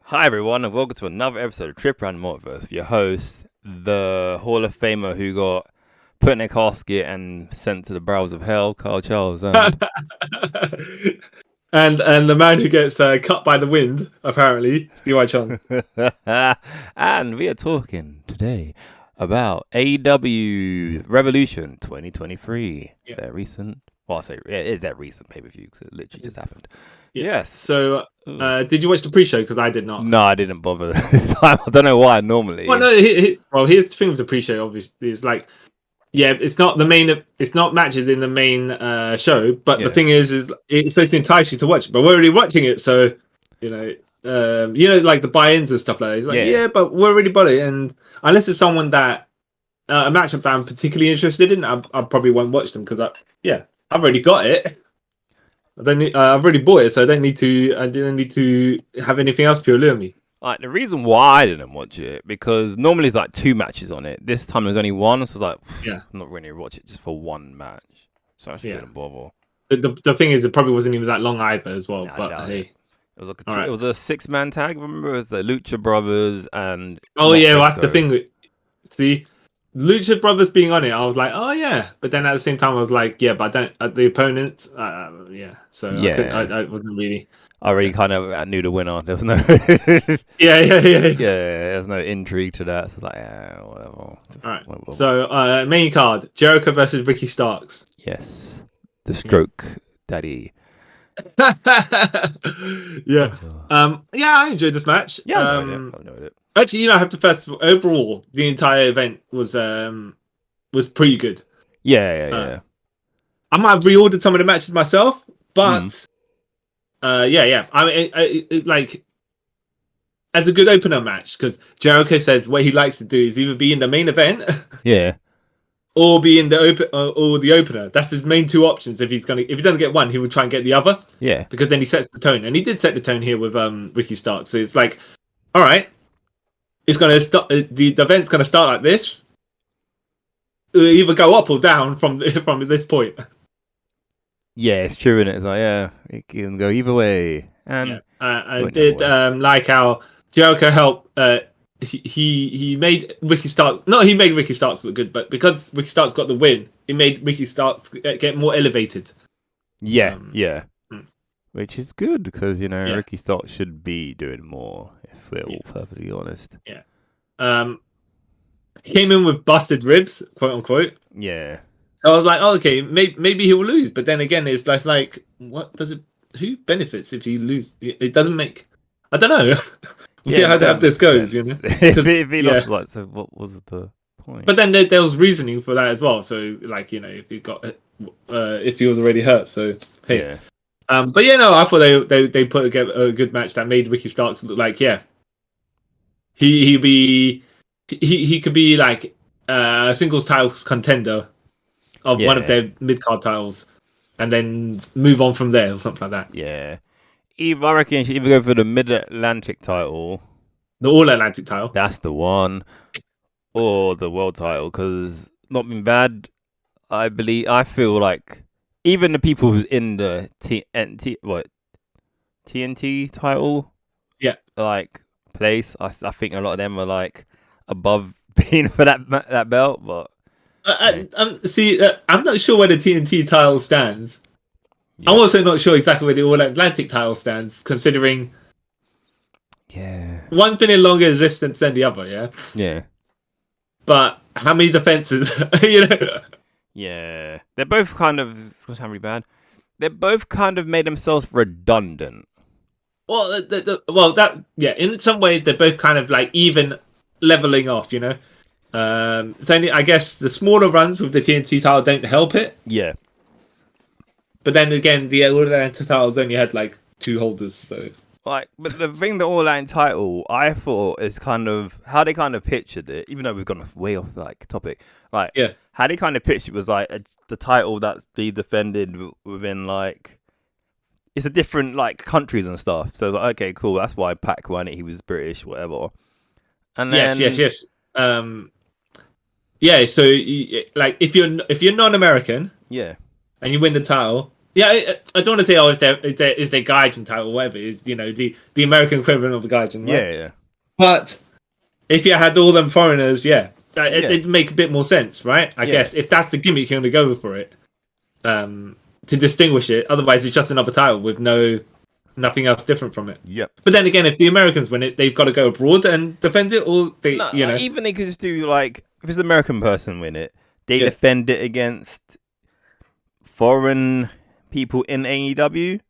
Hi everyone, and welcome to another episode of Trip Around the Multiverse with your host, the Hall of Famer who got put in a casket and sent to the bowels of hell, Carl Charles. And the man who gets cut by the wind, apparently, DY Chong. And we are talking today about AEW Revolution 2023. Yeah. Their recent, well, I say it is their recent pay-per-view because it literally just happened. Yeah. Yes. So, did you watch the pre-show? Because I did not. No, I didn't bother this time. I don't know why normally. Well, no. Well, here's the thing with the pre-show. Obviously, it's like, yeah, it's not the main. It's not matches in the main show. But the thing is it's supposed to entice you to watch it. But we're already watching it, so like the buy-ins and stuff like that. It's like, yeah, but we're already bought it, and unless it's someone that a matchup that I'm particularly interested in, I probably won't watch them because I've already got it. I've already bought it, so I didn't need to have anything else to allure me. Like, the reason why I didn't watch it, because normally it's like 2 matches on it. This time there's only one, so I was like, I'm not really watch it just for one match. So I just didn't bother. But the thing is, it probably wasn't even that long either as well. Nah, but hey, it was like it was a 6-man tag. Remember, it was the Lucha Brothers and that's the thing. See, Lucha Brothers being on it, I was like, oh yeah, but then at the same time I was like, yeah, but I don't. The opponent, so I wasn't really. I already kind of knew the winner. There was no there's no intrigue to that. So it's like, whatever. All right. So main card: Jericho versus Ricky Starks. Yes, the Stroke Daddy. Yeah. I enjoyed this match. Yeah, I enjoyed it. Actually, I have to first. Overall, the entire event was pretty good. Yeah. I might have reordered some of the matches myself, but I mean, like as a good opener match, because Jericho says what he likes to do is either be in the main event, or be in the opener. That's his main two options. If he doesn't get one, he will try and get the other. Yeah, because then he sets the tone, and he did set the tone here with Ricky Starks. So it's like, all right, it's gonna start. The event's gonna start like this. It'll either go up or down from this point. Yeah, it's true, and it's like, it can go either way. And I did like how Jericho helped. He made Ricky Starks. No, he made Ricky Starks look good, but because Ricky Starks got the win, it made Ricky Starks get more elevated. Which is good because Ricky Starks should be doing more. If we're all perfectly honest. Came in with busted ribs, quote unquote. Yeah. I was like, okay, maybe he will lose, but then again, it's like, what does it? Who benefits if he loses? It doesn't make. I don't know. We'll see how this goes. If he lost, so what was the point? But then there was reasoning for that as well. So, like, if he got, if he was already hurt, so hey. I thought they put together a good match that made Ricky Starks look like, he could be like a singles titles contender of one of their mid-card titles, and then move on from there or something like that. Yeah. I reckon you should either go for the Mid-Atlantic title. The All-Atlantic title. That's the one. Or the world title, because not been bad. I feel like even the people who's in the TNT title, like place, I think a lot of them are like above being for that belt, but I'm not sure where the TNT title stands. I'm also not sure exactly where the All-Atlantic title stands, considering one's been in longer existence than the other, but how many defenses? Yeah, they're both kind of, it's gonna sound really bad, they both kind of made themselves redundant. Well, in some ways they're both kind of like even leveling off, So I guess the smaller runs with the TNT title don't help it. Yeah. But then again, the All-Atlantic titles only had like 2 holders, so. But the thing, the All-Atlantic title, I thought is kind of how they kind of pictured it, even though we've gone way off topic. How they kind of pitched it was like the title that's be defended within like, it's a different like countries and stuff. So it's like, okay, cool, that's why Pac won it. He was British, whatever. And then yes. So like if you're non-American, and you win the title, Yeah, I don't want to say it's their Gaijin title, or whatever. Is the American equivalent of the Gaijin, right? Yeah. But if you had all them foreigners, it'd make a bit more sense, right? I guess if that's the gimmick, you're going to go for it to distinguish it. Otherwise, it's just another title with nothing else different from it. Yep. But then again, if the Americans win it, they've got to go abroad and defend it, or even they could just do like if it's an American person win it, they defend it against foreign people in AEW.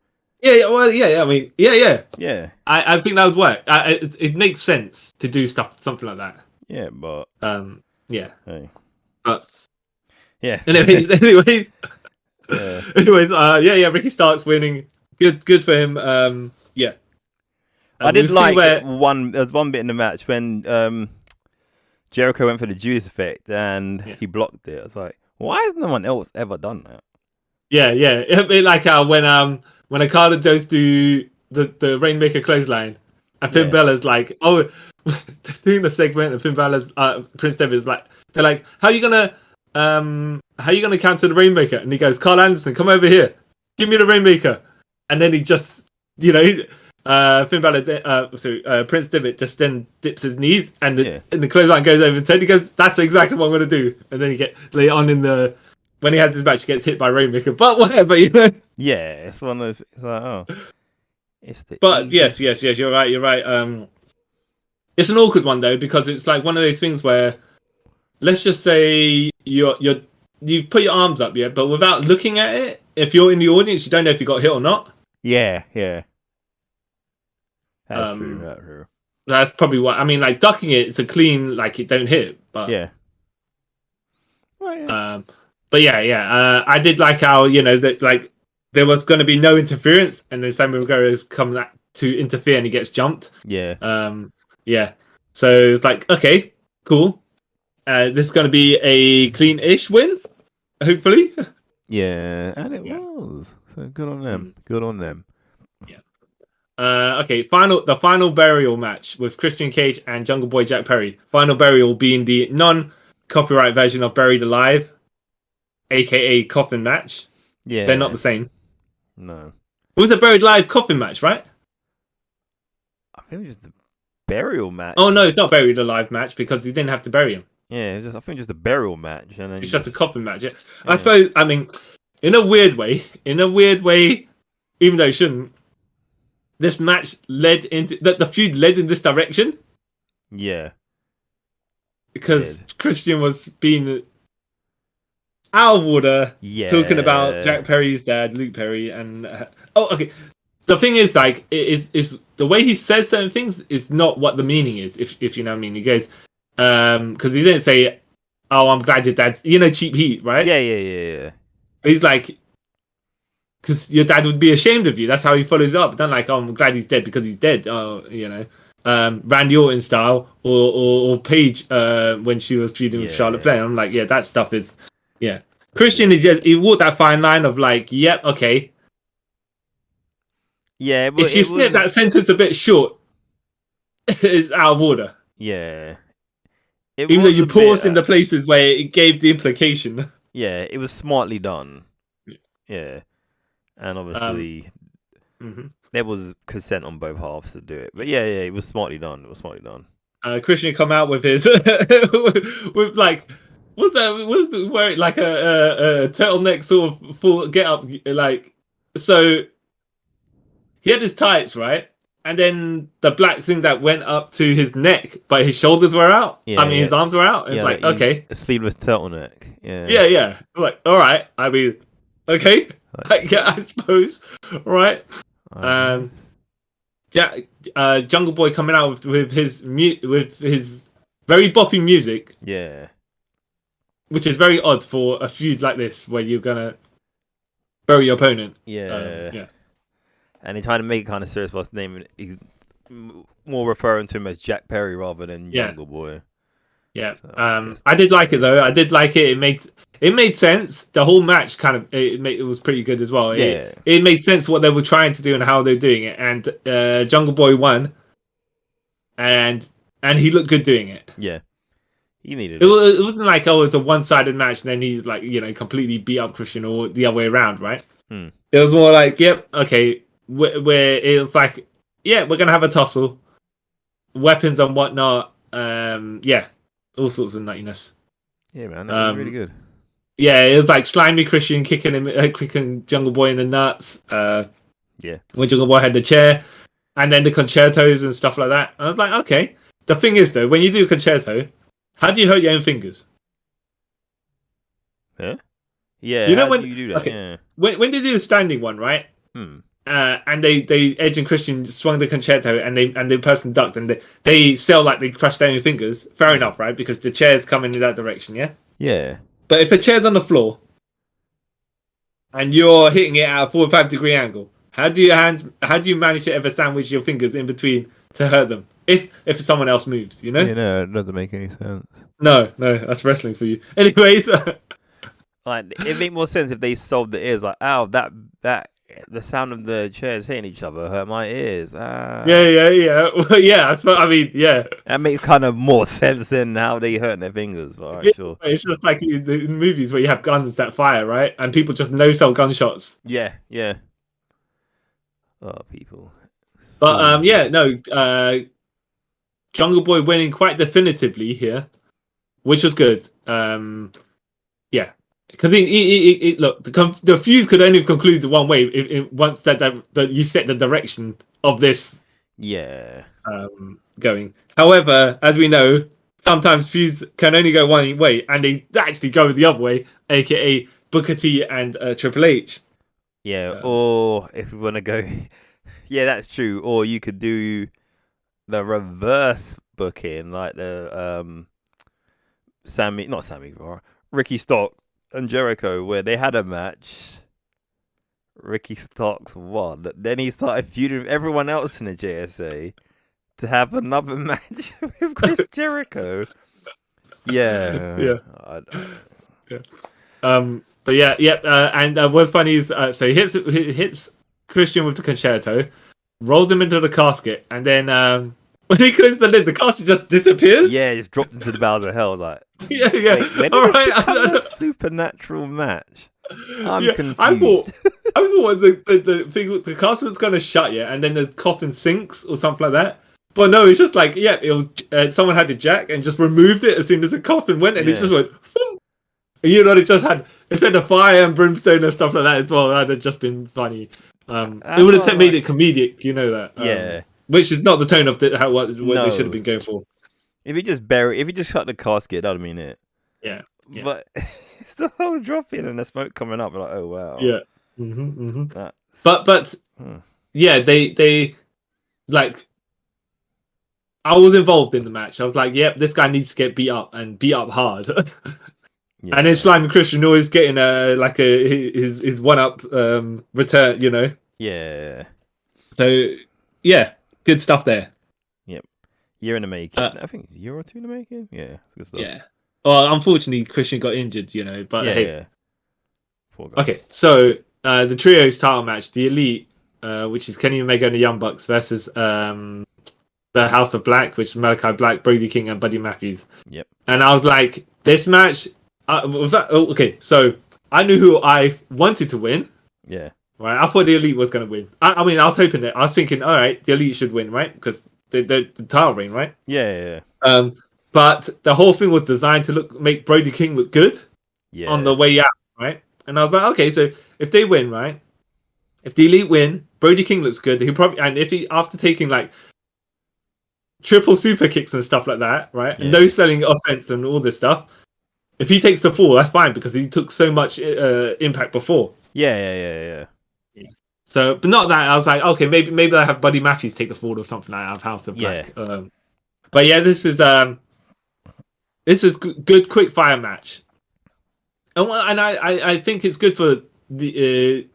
I mean, yeah. I think that would work. It makes sense to do something like that. Yeah, but Hey. But yeah. Anyways. Yeah. Anyways, Ricky Starks winning. Good for him. I did like there was one bit in the match when Jericho went for the Judas effect and he blocked it. I was like, why has no one else ever done that? Yeah. It'd be like when Okada goes to the Rainmaker clothesline and Finn Balor's like, doing the segment, and Finn Balor's Prince Devitt's like, they're like, how are you gonna counter the Rainmaker? And he goes, Carl Anderson, come over here, give me the Rainmaker. And then he just, Finn Balor, Prince Devitt just then dips his knees, and the clothesline goes over his head. He goes, "That's exactly what I'm going to do." And then later on when he has his match, he gets hit by Rainmaker. But whatever, Yeah, it's one of those. It's like, it's the. But yes, you're right. It's an awkward one though, because it's like one of those things where, let's just say you put your arms up, but without looking at it, if you're in the audience, you don't know if you got hit or not. Yeah. That's true. That's probably what I mean. Like ducking it's a clean, like it don't hit. But Well, I did like how that like there was going to be no interference, and then Sammy Guevara's come to interfere, and he gets jumped. Yeah. So it's like, okay, cool. This is going to be a clean-ish win, hopefully. Yeah, and it was. So good on them. Yeah. Okay. The final burial match with Christian Cage and Jungle Boy Jack Perry. Final burial being the non-copyright version of Buried Alive, aka coffin match. Yeah, they're not the same. No. It was a Buried Alive coffin match, right? I think it was just a burial match. Oh no, it's not Buried Alive match because you didn't have to bury him. Yeah, I think just a burial match, and then it's just a coffin match. Yeah. I suppose. I mean, in a weird way, even though it shouldn't, this match led into the feud led in this direction. Yeah, because Christian was being out of order, talking about Jack Perry's dad, Luke Perry, and okay. The thing is, like, is the way he says certain things is not what the meaning is. If you know what I mean, he goes. Because he didn't say, "Oh, I'm glad your dad's," cheap heat, right? Yeah. But he's like, because your dad would be ashamed of you. That's how he follows up. Then like, "Oh, I'm glad he's dead because he's dead." Oh, Randy Orton style, or Paige when she was feuding with Charlotte Flair. I'm like, that stuff is, Christian, he walked that fine line of like, yep, okay. Yeah, but if you snip that sentence a bit short, it's out of order. Yeah. Even though you paused in the places where it gave the implication. Yeah, it was smartly done. Yeah. And obviously, there was consent on both halves to do it. But it was smartly done. Christian come out with his, with like, wearing like a turtleneck sort of full get up, like, so he had his tights, right? And then the black thing that went up to his neck, but his shoulders were out. His arms were out. It's like, okay. A sleeveless turtleneck. Yeah. Yeah. Like, all right. I mean, okay. I suppose. All right. Jungle Boy coming out with his very boppy music. Yeah. Which is very odd for a feud like this where you're gonna bury your opponent. Yeah. And they trying to make it kind of serious by his name. He's more referring to him as Jack Perry rather than Jungle Boy. Yeah. So I did like it though. I did like it. It made sense. The whole match kind of it was pretty good as well. It made sense what they were trying to do and how they're doing it. And Jungle Boy won, and he looked good doing it. Yeah. He needed it. It wasn't like it's a one-sided match and then he's like completely beat up Christian or the other way around, right? It was more like, yep, okay, where it was like, yeah, we're gonna have a tussle, weapons and whatnot. Yeah, all sorts of nuttiness. Yeah, man, that was really good. Yeah, it was like slimy Christian kicking Jungle Boy in the nuts. Yeah, when Jungle Boy had the chair, and then the concertos and stuff like that. I was like, okay. The thing is, though, when you do a concerto, how do you hurt your own fingers? Huh? Yeah, you know how when do you do that? okay, Yeah. when they do the standing one, right? And they Edge and Christian swung the concerto, and the person ducked, and they sell like they crushed their own fingers. Fair enough, right? Because the chair's coming in that direction, yeah. Yeah. But if a chair's on the floor and you're hitting it at a 45-degree angle, how do you manage to ever sandwich your fingers in between to hurt them? If someone else moves, you know? Yeah, no, it doesn't make any sense. No, that's wrestling for you. Anyways, like it make more sense if they solved the ears. Like, ow, that the sound of the chairs hitting each other hurt my ears. Yeah. Well, yeah, that's what I mean. Yeah, that makes kind of more sense than how they hurt their fingers. But alright, sure. It's just like in movies where you have guns that fire, right? And people just no-sell gunshots. Yeah. Oh, people. But Jungle Boy winning quite definitively here, which was good. Yeah, because look, the feud could only have concluded one way if once that you set the direction of this. Yeah. Going. However, as we know, sometimes feuds can only go one way, and they actually go the other way, aka Booker T and Triple H. Yeah, or if we want to go, yeah, that's true. Or you could do the reverse booking, like the Ricky Starks and Jericho, where they had a match. Ricky Starks won. Then he started feuding with everyone else in the JSA to have another match with Chris Jericho. Yeah. But and what's funny is so he hits Christian with the concerto, rolls him into the casket, and then when he closes the lid, the casket just disappears. Yeah, just dropped into the bowels of hell. Like, yeah. Wait, when did this become a supernatural match? I'm confused. I thought the casket was gonna shut, and then the coffin sinks or something like that. But no, it's just like someone had the jack and just removed it as soon as the coffin went, and it just went. It just had the fire and brimstone and stuff like that as well. That would have just been funny. It would have made it comedic, you know that. Which is not the tone of what they should have been going for. If you just shut the casket, that'd mean it. Yeah. But it's the whole dropping and the smoke coming up. Like, oh wow. Yeah. But they like. I was involved in the match. I was like, yep, this guy needs to get beat up and beat up hard. And then Slime Christian always getting his one up return, you know. Yeah. So good stuff there. Yep. Year in the making. I think a year or two in the making. Yeah. Good stuff. Yeah. Well, unfortunately, Christian got injured, you know. But hey. Poor guy. Okay, so the trios title match, the Elite, which is Kenny Omega and the Young Bucks versus the House of Black, which is Malachi Black, Brody King, and Buddy Matthews. Yep. And I was like, this match. Okay, so I knew who I wanted to win. Yeah. Right. I thought the Elite was going to win. I mean, I was hoping that. I was thinking, all right, the Elite should win, right? Because the title reign, right? Yeah. But the whole thing was designed to make Brody King look good. Yeah. On the way out, right? And I was like, okay, so if they win, right? If the Elite win, Brody King looks good. If he after taking like triple super kicks and stuff like that, right? Yeah. No selling offense and all this stuff. If he takes the fall, that's fine because he took so much impact before. Yeah. So, but not that. I was like, okay, maybe I have Buddy Matthews take the fall or something like that of House of Black. Yeah. But yeah, this is good quick fire match, and I think it's good for the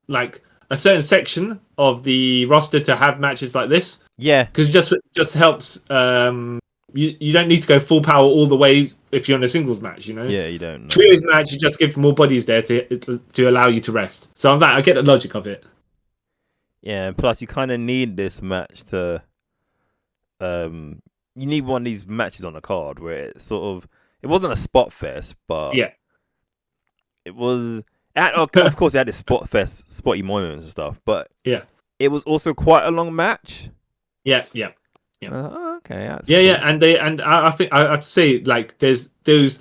like a certain section of the roster to have matches like this. Yeah, because it just helps. You don't need to go full power all the way if you're in a singles match, you know. Yeah, you don't. Trios match, you just give more bodies there to allow you to rest. So I'm I get the logic of it. Yeah, and plus you kind of need this match to. You need one of these matches on the card where it wasn't a spot fest, but yeah, it was And, of course, it had its spotty moments and stuff, but it was also quite a long match. Yeah. Okay. That's cool. Yeah, and I think I have to say, like, there's those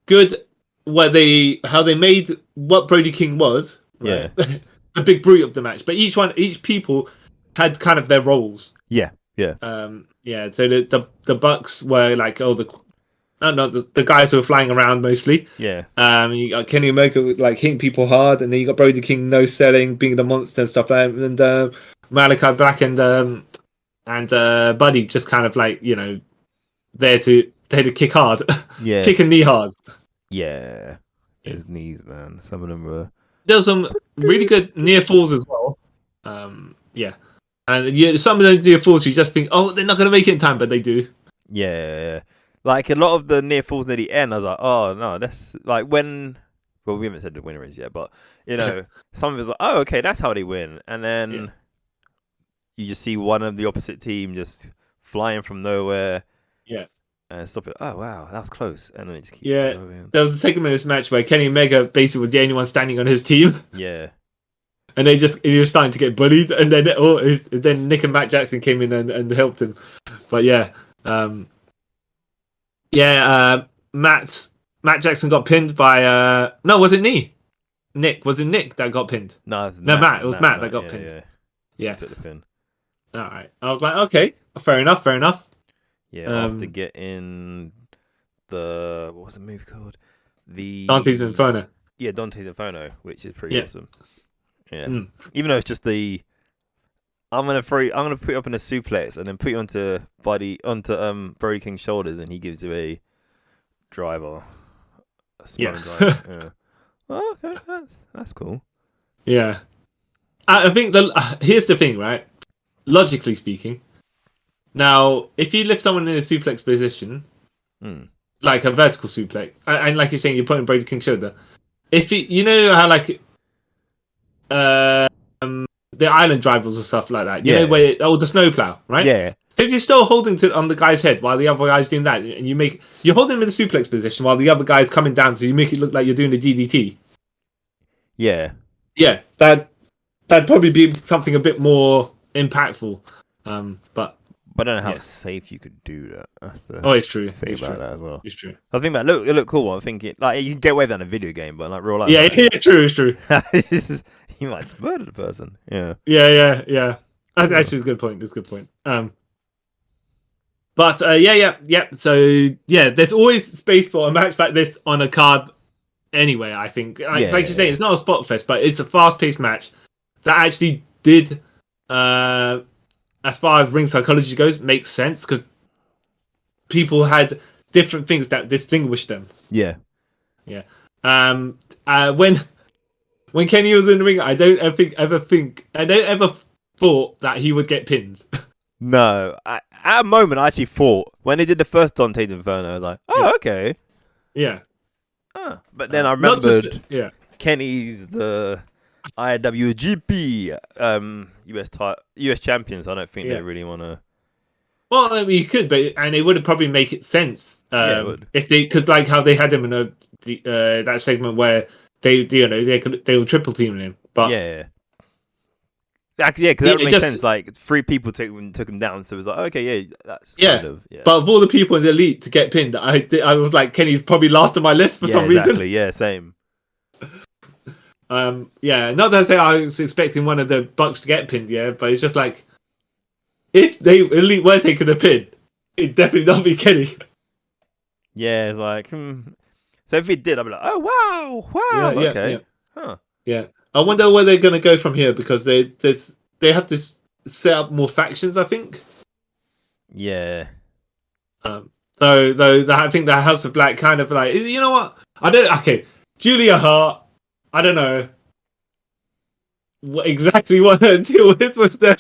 good how they made what Brody King was, right? Yeah. The big brute of the match, but each people had kind of their roles. Yeah. So the Bucks were like, the guys who were flying around mostly. Yeah. You got Kenny Omega like hitting people hard, and then you got Brody King no selling, being the monster and stuff like that, and Malachi Black and Buddy just kind of like, there to kick hard. Yeah. Kick and knee hard. Yeah. His knees, man. Some of them were. There's some really good near falls as well. And some of the near falls you just think, oh, they're not going to make it in time, but they do. Yeah. Like a lot of the near falls near the end, I was like, oh no, that's like when. Well, we haven't said the winner is yet, but some of it's like, oh, okay, that's how they win, and then you just see one of the opposite team just flying from nowhere. Yeah. And stop it. Oh wow, that was close, and then it just keeps going. There was a segment in this match where Kenny Omega basically was the only one standing on his team. Yeah. And he was starting to get bullied, and then Nick and Matt Jackson came in and helped him. But Matt Jackson got pinned by no, was it Nick? Was it Nick that got pinned? No, Matt. It was Matt that got pinned. Yeah. Took the pin. All right. I was like, okay, fair enough. Yeah, after getting what was the move called? The Dante's Inferno. Yeah, Dante's Inferno, which is pretty awesome. Yeah. Even though it's just I'm gonna put you up in a suplex and then put you onto Brody King's shoulders, and he gives you a driver. A driver. Yeah. Oh, okay, that's cool. Yeah. I think here's the thing, right? Logically speaking, now if you lift someone in a suplex position, like a vertical suplex, and like you're saying, you're putting Brody King's shoulder. If you know how like the island drivers or stuff like that, you know where the snowplow, right? Yeah. If you're still holding on the guy's head while the other guy's doing that, and you're holding him in the suplex position while the other guy's coming down, so you make it look like you're doing the DDT. Yeah. Yeah, that'd probably be something a bit more impactful. But I don't know how safe you could do that. That's it's true. Think about that as well. It's true. I think that it looked cool. I'm thinking like you can get away with that in a video game, but like real life. Yeah, it's true. You might just murder the person. Yeah. Yeah. Actually, it's a good point. So there's always space for a match like this on a card. Anyway, I think, like you're saying, it's not a spot fest, but it's a fast-paced match that actually did, as far as ring psychology goes, makes sense because people had different things that distinguished them. Yeah. When Kenny was in the ring, I don't ever thought that he would get pinned. No, at a moment I actually thought when they did the first Dante's Inferno, I was like, oh, okay. Yeah. But then I remembered Kenny's the IWGP US champion, so I don't think they really want to. Well, I mean, you could, and it would probably make it sense. It would. If because like how they had him in that segment where they were triple teaming him, but because that would make sense. Like 3 people took him down, so it was like, okay, that's kind of. But of all the people in the elite to get pinned, I was like, Kenny's probably last on my list for some reason. Yeah, same. Not that I say I was expecting one of the Bucks to get pinned, but it's just like if they elite were taking a pin, it'd definitely not be Kenny. Yeah, it's like So if it did, I'd be like, oh wow, okay, huh? Yeah. I wonder where they're going to go from here because they have to set up more factions, I think. Yeah. Though I think the House of Black kind of like, you know what? Julia Hart, I don't know exactly what her deal is with them.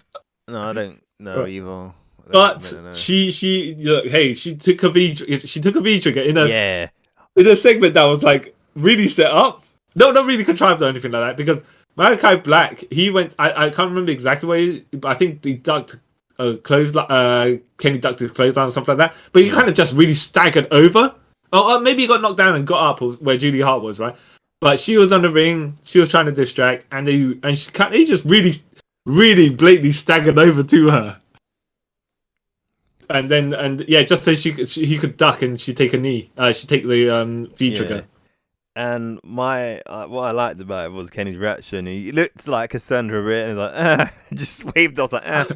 No, I don't know either. But she look, hey, she took a V trigger in a segment that was like really set up. No, not really contrived or anything like that, because Malachi Black, he went, I can't remember exactly where but I think he ducked Kenny ducked his clothesline or something like that, but he kind of just really staggered over. Or maybe he got knocked down and got up where Julia Hart was, right? But she was on the ring. She was trying to distract, and they just really, really blatantly staggered over to her. And just so he could duck and she'd take a knee. She'd take the V trigger. And what I liked about it was Kenny's reaction. He looked like concerned for a bit, and he's like, just waved. I was like,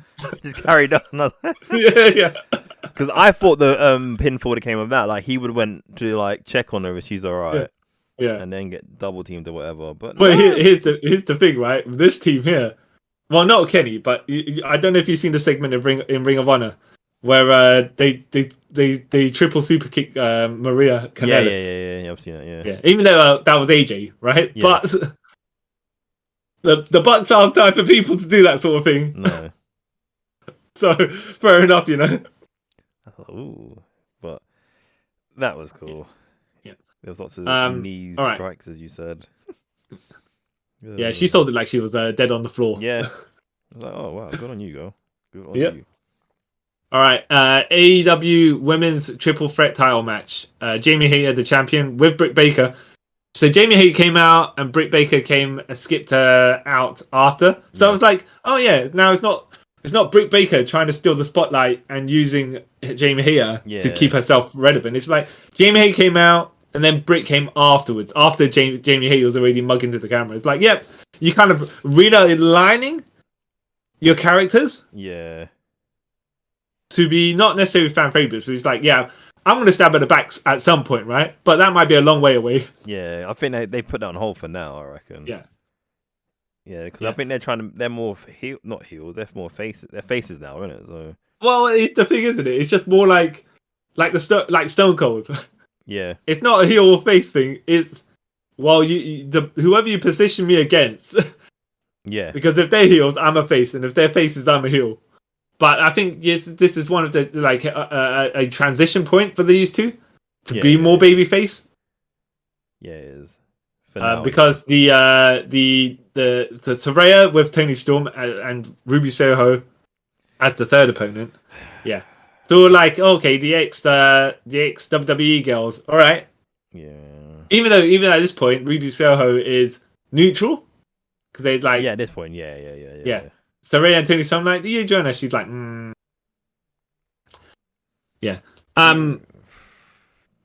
just carried on. Yeah. Because I thought the pinfall that came about, like he would have went to like check on her if she's alright, and then get double teamed or whatever. But here's the thing, right? This team here, well, not Kenny, but I don't know if you've seen the segment in Ring of Honor where they triple super kick Maria Kanellis. Yeah, I've seen that. Yeah. Even though that was AJ, right? Yeah. But the Bucks aren't the type of people to do that sort of thing. No. So fair enough, Ooh, but that was cool. Yeah. There was lots of knee strikes, as you said. Yeah, she sold it like she was dead on the floor. Yeah. I was like, oh wow, good on you, girl. Good on you. All right, AEW Women's Triple Threat Title match. Jamie Hayter, the champion, with Britt Baker. So Jamie Hayter came out, and Britt Baker skipped her out after. So I was like, oh yeah, now it's not Britt Baker trying to steal the spotlight and using Jamie Hayter to keep herself relevant. It's like Jamie Hayter came out, and then Britt came afterwards. After Jamie Hayter was already mugging to the camera. It's like, yep, you kind of realigning your characters. Yeah. To be not necessarily fan favorites, but it's like, yeah, I'm going to stab at the backs at some point, right? But that might be a long way away. Yeah, I think they put that on hold for now, I reckon. Yeah. Yeah, because I think they're more not heels, they're more faces. They're faces now, isn't it? So. Well, it's the thing, isn't it? It's just more like Stone Cold. Yeah. It's not a heel or face thing. It's whoever you position me against. Yeah. Because if they're heels, I'm a face, and if they're faces, I'm a heel. But I think this is one of the a transition point for these two to be more babyface. Yeah, it is. For now, because the Saraya with Toni Storm and Ruby Soho as the third opponent. Yeah. So like, okay, the ex WWE girls, all right. Yeah. Even though at this point Ruby Soho is neutral because they like. Yeah, at this point, yeah. Saraya and Toni Storm, like, you join us. She's like, yeah.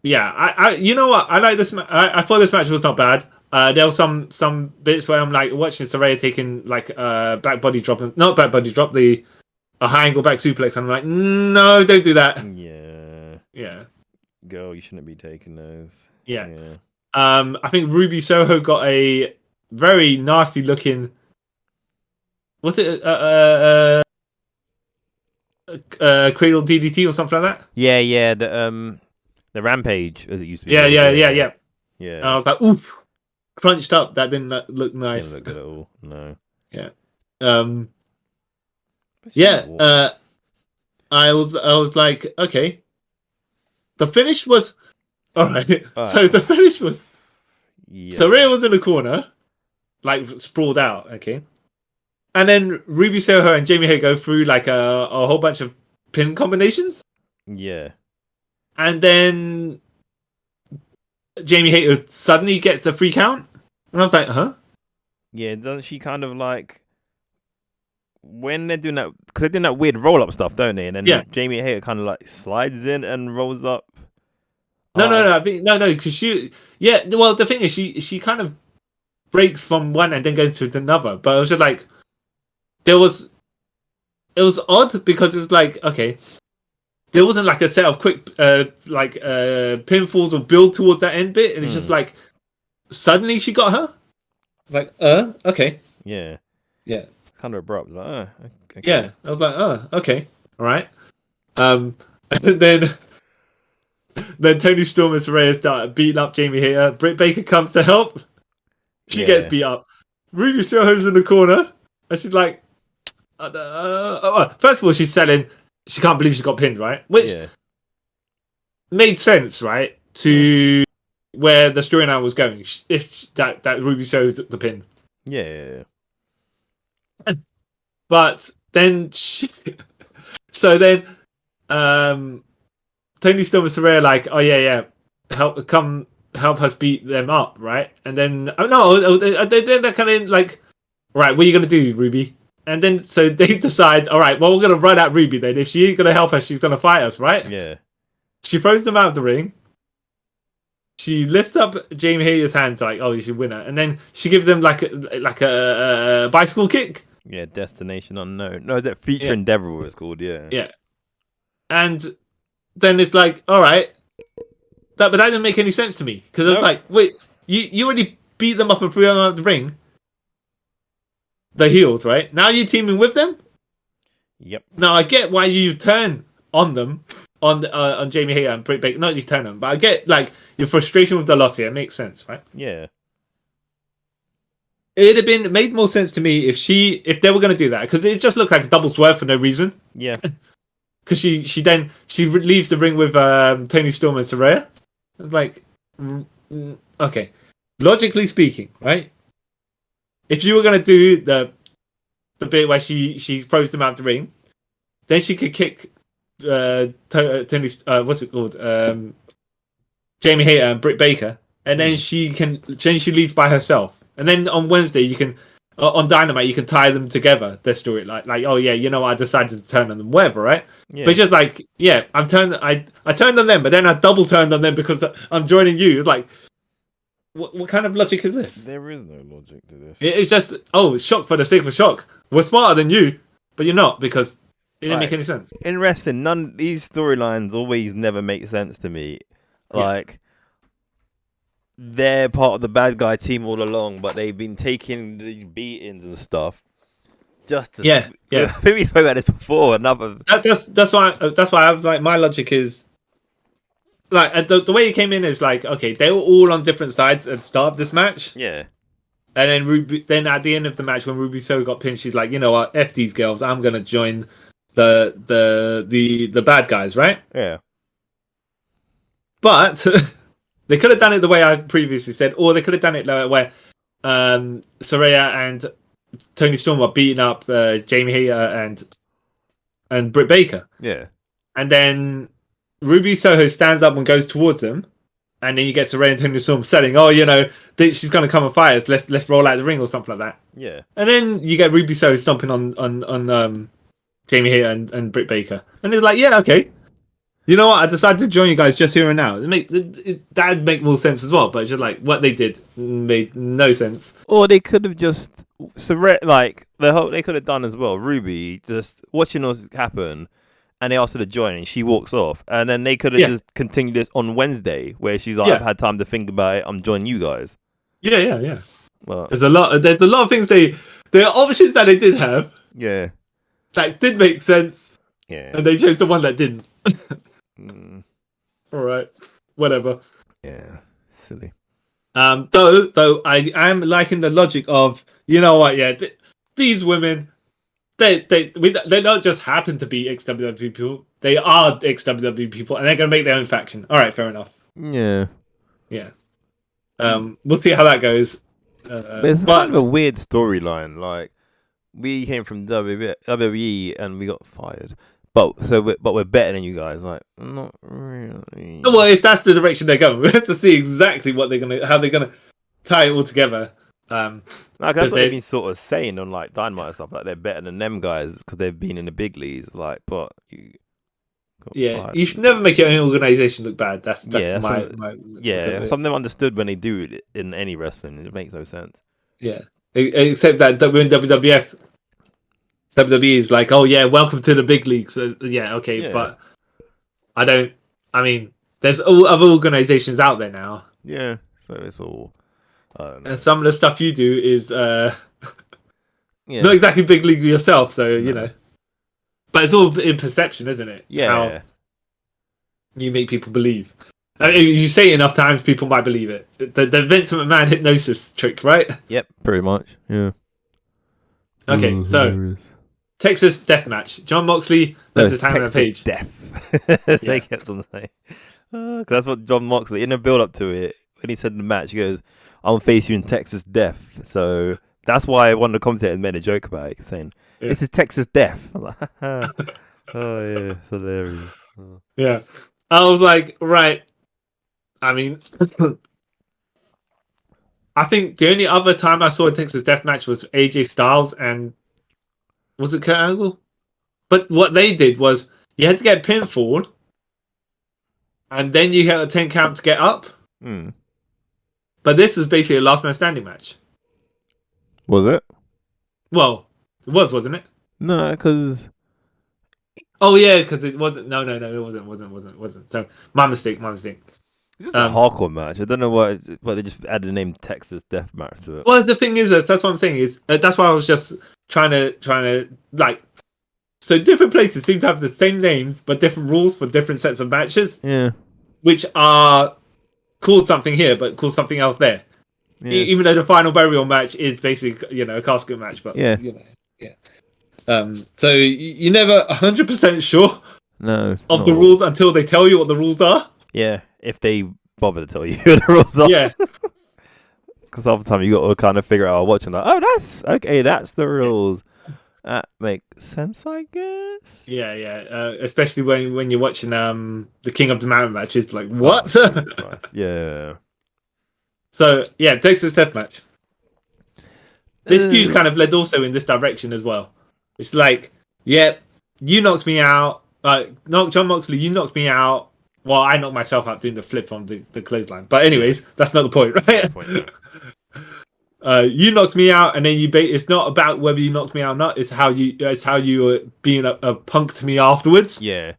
Yeah. I you know what? I like this. I thought this match was not bad. There was some bits where I'm like watching Saraya taking like back body drop, not back body drop, a high angle back suplex. And I'm like, no, don't do that. Yeah. Girl, you shouldn't be taking those. Yeah. I think Ruby Soho got a very nasty looking. Was it Cradle DDT or something like that? Yeah. The Rampage, as it used to be. Yeah. Yeah. And I was like, oof, crunched up. That didn't look nice. Didn't look good at all. No. Yeah. I was like, okay. The finish was all right. So the finish was. Yeah. Saraya was in the corner, like sprawled out. Okay. And then Ruby Soho and Jamie Hayter go through like a whole bunch of pin combinations. Yeah. And then Jamie Hayter suddenly gets a free count. And I was like, huh? Yeah, doesn't she kind of like... When they're doing that... Because they're doing that weird roll-up stuff, don't they? And then Jamie Hayter kind of like slides in and rolls up. No. Because she... Yeah, well, the thing is, she kind of breaks from one and then goes to another. But it was just like... It was odd because it was like, okay, there wasn't like a set of quick pinfalls or build towards that end bit, and it's just like suddenly she got her. Like, okay. Yeah. Kind of abrupt. Like, okay. Yeah. I was like, okay. All right. And then Toni Storm and Saraya start beating up Jamie Hayter. Britt Baker comes to help. She gets beat up. Ruby Soho's in the corner, and she's like, first of all, she's selling. She can't believe she got pinned, right? Which made sense, right? To where the storyline was going. If that Ruby Soho took the pin. Yeah. But then so then Toni Storm and Saraya like, oh yeah, help come help us beat them up, right? And then they're kind of like, right, what are you gonna do, Ruby? And then so they decide, all right, well, we're gonna run at Ruby then. If she ain't gonna help us, she's gonna fight us, right? Yeah. She throws them out of the ring. She lifts up Jamie Hayter's hands like, oh, you should win her, and then she gives them like a bicycle kick. Yeah, Destination Unknown. No, that Future Endeavor was called. Yeah. Yeah. And then it's like, all right, but that didn't make any sense to me because I was like, wait, you already beat them up and threw them out of the ring. The heels, right? Now you're teaming with them. Yep. Now I get why you turn on them, on Jamie Hayter and Britt Baker. Not you turn them, but I get like your frustration with the loss here. It makes sense, right? Yeah. It'd have made more sense to me if they were going to do that, because it just looked like a double swerve for no reason. Yeah. Because she leaves the ring with Toni Storm and Saraya. Like, okay, logically speaking, right? If you were going to do the bit where she throws them out the ring, then she could kick Tony, what's it called? Jamie Hayter and Britt Baker, and then she leaves by herself. And then on Wednesday you can on Dynamite you can tie them together. Their story like oh yeah, you know, I decided to turn on them, whatever, right? Yeah. But it's just like, yeah, I turned on them, but then I double turned on them because I'm joining you. It's like, what kind of logic is this? There is no logic to this. It's just, shock for the sake of shock. We're smarter than you, but you're not, because it didn't make any sense. In wrestling, none these storylines always never make sense to me. Like, they're part of the bad guy team all along, but they've been taking the beatings and stuff. Just to I think we spoke about this before. That's why I was like, my logic is like the way it came in is like, okay, they were all on different sides at the start of this match. Yeah. And then at the end of the match, when Ruby Soho got pinned, she's like, you know what, F these girls, I'm gonna join the bad guys, right? Yeah. But they could have done it the way I previously said, or they could have done it where Saraya and Toni Storm were beating up Jamie Hayter and Britt Baker. Yeah. And then Ruby Soho stands up and goes towards them. And then you get Saraya and Toni Storm saying, oh, you know, she's going to come and fight us. Let's roll out the ring or something like that. Yeah. And then you get Ruby Soho stomping on Jamie Hayter and Britt Baker. And it's like, yeah, okay. You know what? I decided to join you guys just here and now. That'd make more sense as well. But it's just like, what they did made no sense. Or they could have just, they could have done as well. Ruby just watching us happen. And they asked her to join, and she walks off. And then they could have just continued this on Wednesday, where she's like, "I've had time to think about it. I'm joining you guys." Yeah. Well, there's a lot of things there are options that they did have. Yeah, that did make sense. Yeah, and they chose the one that didn't. All right, whatever. Yeah, silly. Though I am liking the logic of, you know what? Yeah, these women. They don't just happen to be ex-WWE people. They are ex-WWE people, and they're going to make their own faction. All right, fair enough. Yeah. We'll see how that goes. It's kind of a weird storyline. Like, we came from WWE and we got fired, but we're better than you guys. Like, not really. Well, if that's the direction they're going, we have to see exactly how they're gonna tie it all together. Like, that's what they've been sort of saying on like Dynamite and stuff, like they're better than them guys because they've been in the big leagues. Like, but you should never make your own organization look bad. That's my some of them understood when they do it in any wrestling. It makes no sense. Yeah, except that when WWE is like, oh yeah, welcome to the big leagues. So, but I mean, there's all other organizations out there now. Yeah, so it's all. And some of the stuff you do is not exactly big league yourself, so you know. But it's all in perception, isn't it? Yeah. How you make people believe. I mean, you say it enough times, people might believe it. The Vince McMahon hypnosis trick, right? Yep, pretty much. Yeah. Okay, so Texas Death Match. John Moxley versus Hangman Page. Death. They kept on saying. Because that's what John Moxley, in the build up to it, when he said in the match, he goes, "I'll face you in Texas Death." So that's why one of the commentators made a joke about it, saying, "This is Texas Death." I'm like, oh yeah, it's hilarious. Yeah, I was like, right. I mean, I think the only other time I saw a Texas Death Match was AJ Styles and was it Kurt Angle? But what they did was you had to get pinfall, and then you had a 10 count to get up. Mm. But this is basically a last man standing match. Was it? Well, it was, wasn't it? No, because. Oh yeah, because it wasn't. No, it wasn't. So my mistake. It's just a hardcore match. I don't know why they just added the name Texas Death Match to it. Well, the thing is, that's what I'm saying is that's why I was just trying to like. So different places seem to have the same names but different rules for different sets of matches. Yeah. Which are called something here, but called something else there. Yeah. Even though the final burial match is basically, a casket match, but yeah. So you're never 100% sure of the rules until they tell you what the rules are. Yeah, if they bother to tell you what the rules are. Yeah. Because half the time you got to kind of figure out watching like, that's the rules. That makes sense, I guess. Yeah. Especially when you're watching the King of the Mountain match, it's like, what? Yeah. So yeah, Texas Death Match. This feud kind of led also in this direction as well. It's like, you knocked me out. John Moxley, you knocked me out. Well, I knocked myself out doing the flip on the clothesline. But anyways, that's not the point, right? You knocked me out, and then it's not about whether you knocked me out or not. It's how you were being a punk to me afterwards. Yeah.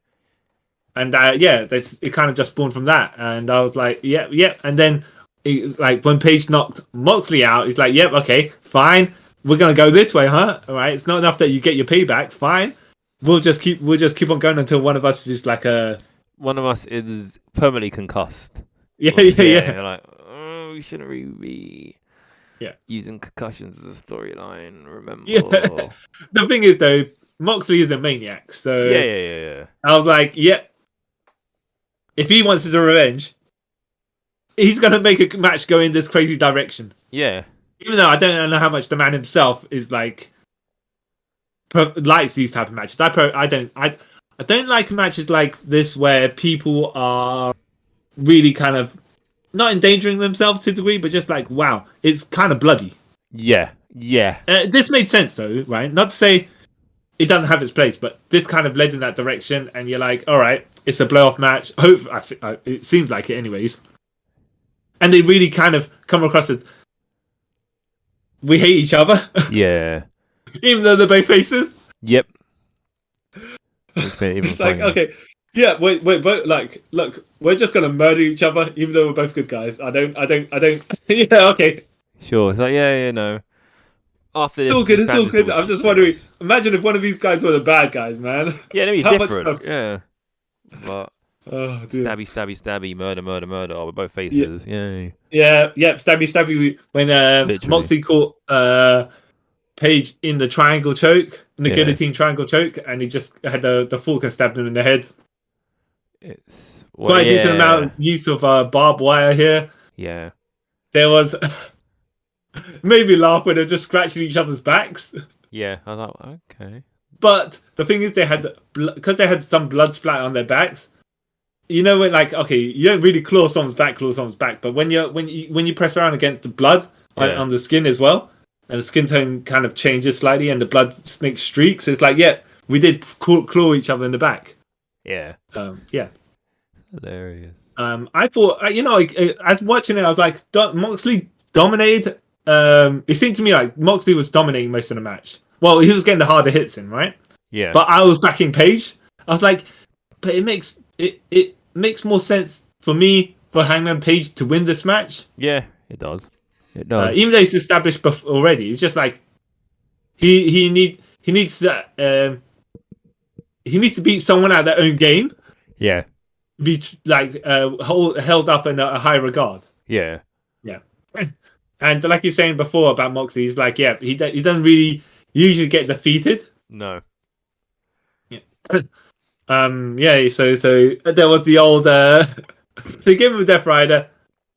And it kind of just spawned from that. And I was like, yeah. And then, when Paige knocked Moxley out, he's like, yep, okay, fine. We're gonna go this way, huh? All right. It's not enough that you get your payback. Fine. We'll just keep on going until one of us is just like one of us is permanently concussed. Yeah. You're like, we shouldn't really be using concussions as a storyline. Remember? Yeah. The thing is, though, Moxley is a maniac, so yeah. I was like, if he wants his revenge, he's gonna make a match go in this crazy direction. Yeah. Even though I don't know how much the man himself is likes these type of matches. I don't like matches like this where people are really kind of not endangering themselves to a degree, but just like, wow, it's kind of bloody. Yeah. This made sense though, right? Not to say it doesn't have its place, but this kind of led in that direction, and you're like, all right, it's a blow-off match. It seems like it, anyways. And they really kind of come across as we hate each other. Yeah. Even though they're both faces. Yep. It's like, okay, wait, like, look, we're just gonna murder each other, even though we're both good guys. I don't. Yeah, okay. Sure. It's like, no. After this, it's all good. I'm just wondering. Imagine if one of these guys were the bad guys, man. Yeah, they'd be different. Yeah. But stabby, murder. Oh, we're both faces. Yeah, stabby. When Moxley caught Paige in the triangle choke, in the guillotine triangle choke, and he just had the fork and stabbed him in the head. It's quite a decent amount of use of barbed wire here. Yeah. There was made me laugh when they're just scratching each other's backs. Yeah, I was like, okay. But the thing is, they had because they had some blood splat on their backs. You know, when you don't really claw someone's back, but when you press around against the blood on the skin as well, and the skin tone kind of changes slightly, and the blood makes streaks, it's like, we did claw each other in the back. Yeah. Hilarious. I thought, as watching it, I was like, Moxley dominated. It seemed to me like Moxley was dominating most of the match. Well, he was getting the harder hits in, right? Yeah. But I was backing Paige. I was like, but it makes more sense for me for Hangman Page to win this match. Yeah, it does. Even though he's established already, it's just like he needs to beat someone at their own game. Yeah. Be like held up in a high regard. Yeah. And like you're saying before about Moxley, he's like, he doesn't really usually get defeated. No. Yeah. So there was the old so he gave him a Death Rider.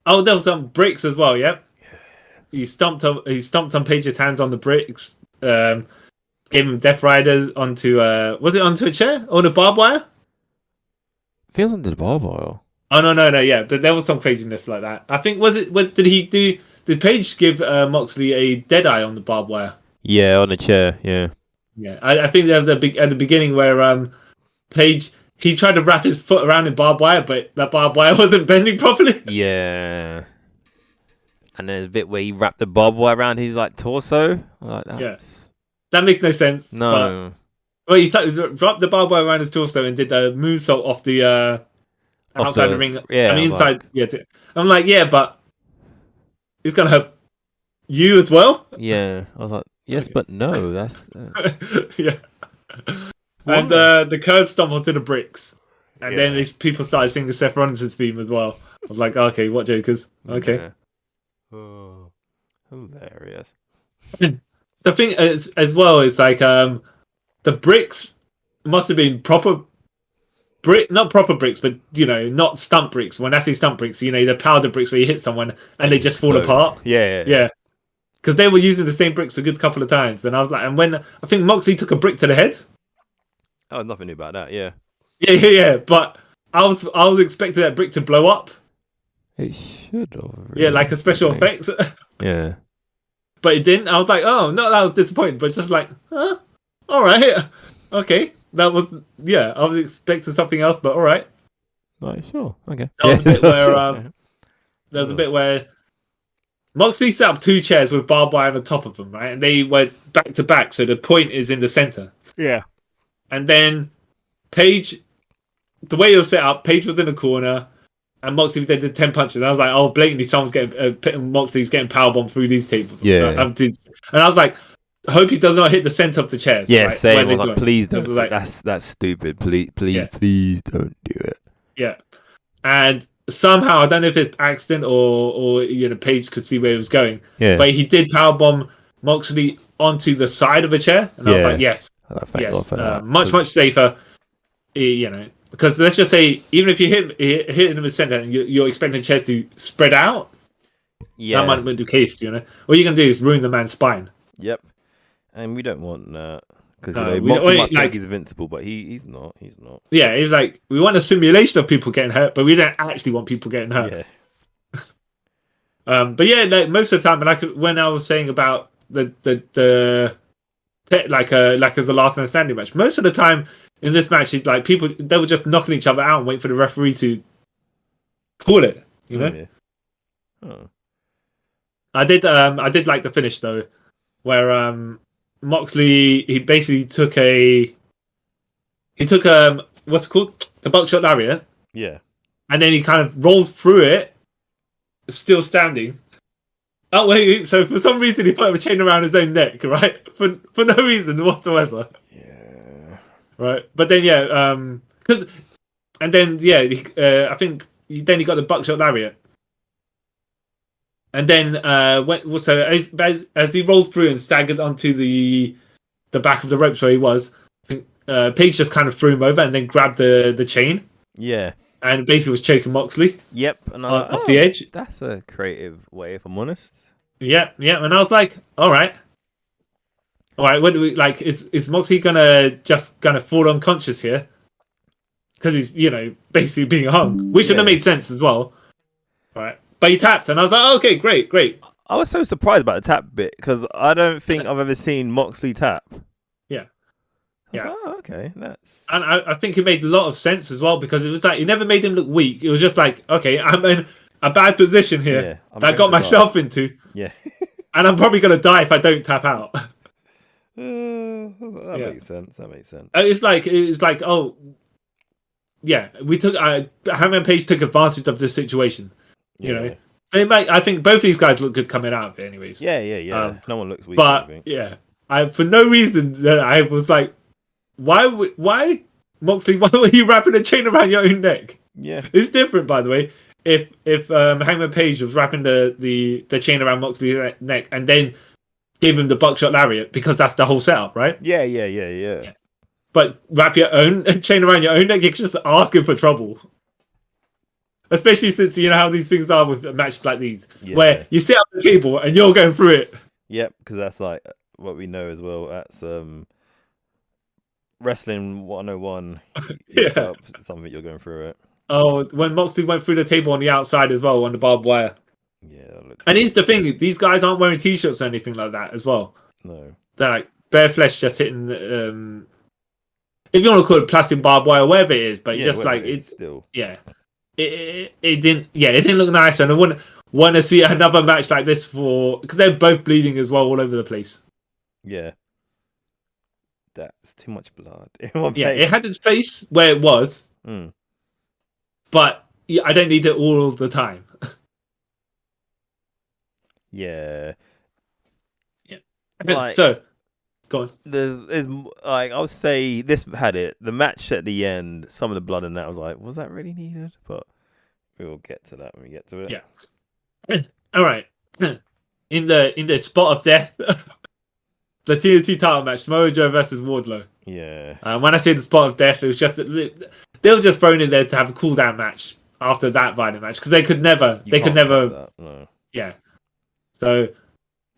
Oh, there was some bricks as well, yeah. He stomped on Paige's hands on the bricks. Gave him Death Rider onto was it onto a chair or the barbed wire? Feels onto the barbed wire. Oh no, yeah. But there was some craziness like that. I think did he do did Page give Moxley a dead eye on the barbed wire? Yeah, on a chair. Yeah. Yeah, I think there was at the beginning where Page he tried to wrap his foot around in barbed wire, but that barbed wire wasn't bending properly. Yeah. And then a bit where he wrapped the barbed wire around his like torso. Like that. Yes, that makes no sense. No. Well, he dropped the barbed wire around his torso and did a moonsault off the outside the ring. Yeah, I mean, inside. Yeah, I'm like, yeah, but it's gonna hurt you as well. Yeah, I was like, yes, but no. That's yeah. And the curb stomp onto the bricks, and then these people started singing the Seth Rollins theme as well. I was like, okay, what jokers? Okay. Yeah. Oh, hilarious. The thing is, as well is like the bricks must have been proper not proper bricks, but not stunt bricks. When I say stunt bricks, the powder bricks where you hit someone and they just fall apart. Yeah. Because they were using the same bricks a good couple of times, and I was like, and when I think Moxley took a brick to the head. Oh, nothing new about that. Yeah. Yeah. But I was expecting that brick to blow up. It should have. Yeah, like a special effect. Yeah. But it didn't. I was like, oh no, that was disappointing. But just like, huh? All right, okay. That was I was expecting something else, but all right. Right, sure, okay. That was a bit where there was a bit where Moxley set up 2 chairs with barbed wire on the top of them, right? And they were back to back, so the point is in the center. Yeah. And then Page, the way it was set up, Page was in the corner, and Moxley did 10 punches. And I was like, oh, blatantly, someone's Moxley's getting powerbombed through these tables. Yeah. And I was like, I hope he does not hit the center of the chairs. Yeah, right, same. Like, please don't. Like, that's stupid. Please don't do it. Yeah. And somehow, I don't know if it's accident or Page could see where he was going. Yeah. But he did powerbomb Moxley onto the side of a chair. And I was like, yes. Thank God for that. Much safer. Because let's just say, even if you hit him in the center and you're expecting the chair to spread out, that might be the case, All you're going to do is ruin the man's spine. Yep. And we don't want that. Because Moxley might think he's invincible, but he's not. He's not. Yeah, he's like, we want a simulation of people getting hurt, but we don't actually want people getting hurt. Yeah. But yeah, like most of the time, like when I was saying about the like as a last man standing match, most of the time in this match, like people they were just knocking each other out and waiting for the referee to call it. Yeah. Oh. I did like the finish though, where Moxley he basically took what's it called, the buckshot lariat. Yeah. And then he kind of rolled through it, still standing. Oh wait! So for some reason he put a chain around his own neck, right? For no reason whatsoever. Yeah. Right, but then I think then he got the buckshot lariat, and then as he rolled through and staggered onto the back of the ropes where he was, I think Page just kind of threw him over and then grabbed the chain. Yeah. And basically was choking Moxley. Yep. And off the edge. That's a creative way, if I'm honest. Yeah. And I was like, all right. What do we like? Is Moxley gonna fall unconscious here? Because he's basically being hung, which would have made sense as well. Right. But he tapped, and I was like, oh, okay, great. I was so surprised about the tap bit because I don't think I've ever seen Moxley tap. Yeah. Oh, okay. And I think it made a lot of sense as well because it was like it never made him look weak. It was just like, okay, I'm in a bad position here that I got myself into. Yeah. And I'm probably gonna die if I don't tap out. That makes sense. It's like oh, yeah. We took Hangman Page took advantage of this situation. You know, I think both of these guys look good coming out of it, anyways. Yeah. No one looks weak. But for no reason that I was like, why Moxley? Why were you wrapping a chain around your own neck? Yeah, it's different, by the way. If Hangman Page was wrapping the chain around Moxley's neck and then gave him the buckshot lariat because that's the whole setup, right? Yeah. But wrap your own chain around your own neck, you're just asking for trouble. Especially since you know how these things are with matches like these, where you sit up the table and you're going through it. Yep, because that's like what we know as well. That's Wrestling 101. Something you're going through it. Oh, when Moxley went through the table on the outside as well on the barbed wire. Yeah. And here's the thing: these guys aren't wearing t-shirts or anything like that as well. No. They're like bare flesh, just hitting. If you want to call it plastic barbed wire, whatever it is, but just like it's still. Yeah. It didn't. Yeah, it didn't look nice, and I wouldn't want to see another match like this because they're both bleeding as well all over the place. Yeah. That's too much blood. Yeah, it had its place where it was, but I don't need it all the time. Yeah. Like, so, go on. There's like I would say this had it. The match at the end, some of the blood in that, I was like, was that really needed? But we will get to that when we get to it. Yeah. All right. In the spot of death, the TNT title match, Samoa Joe versus Wardlow. Yeah. When I say the spot of death, it was just they were just thrown in there to have a cool down match after that Violent match because they could never. No. Yeah. So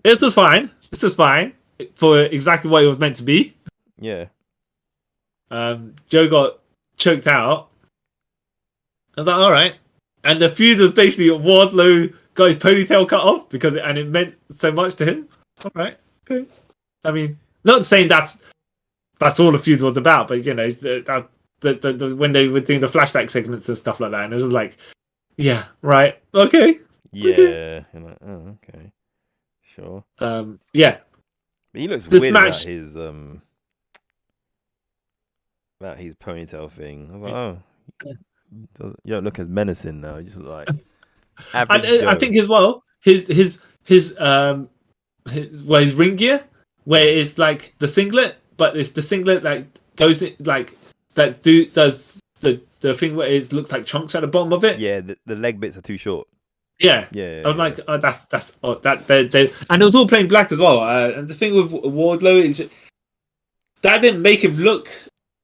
it was fine. This was fine for exactly what it was meant to be. Yeah. Joe got choked out. I was like, all right. And the feud was basically Wardlow got his ponytail cut off and it meant so much to him. All right. Okay. I mean, not saying that's all the feud was about, but you know, when they were doing the flashback segments and stuff like that, and it was like, yeah, right, okay. Yeah. Okay. You're like, oh, okay. Sure. Yeah. But he looks weird about his ponytail thing. I was like, you don't look as menacing now. You just look like average Joe. I think as well his ring gear, where it's like the singlet, but it's the singlet that goes in, like that does the thing where it looks like chunks at the bottom of it. Yeah, the leg bits are too short. Yeah. I was like, oh, that's and it was all plain black as well. And the thing with Wardlow is that didn't make him look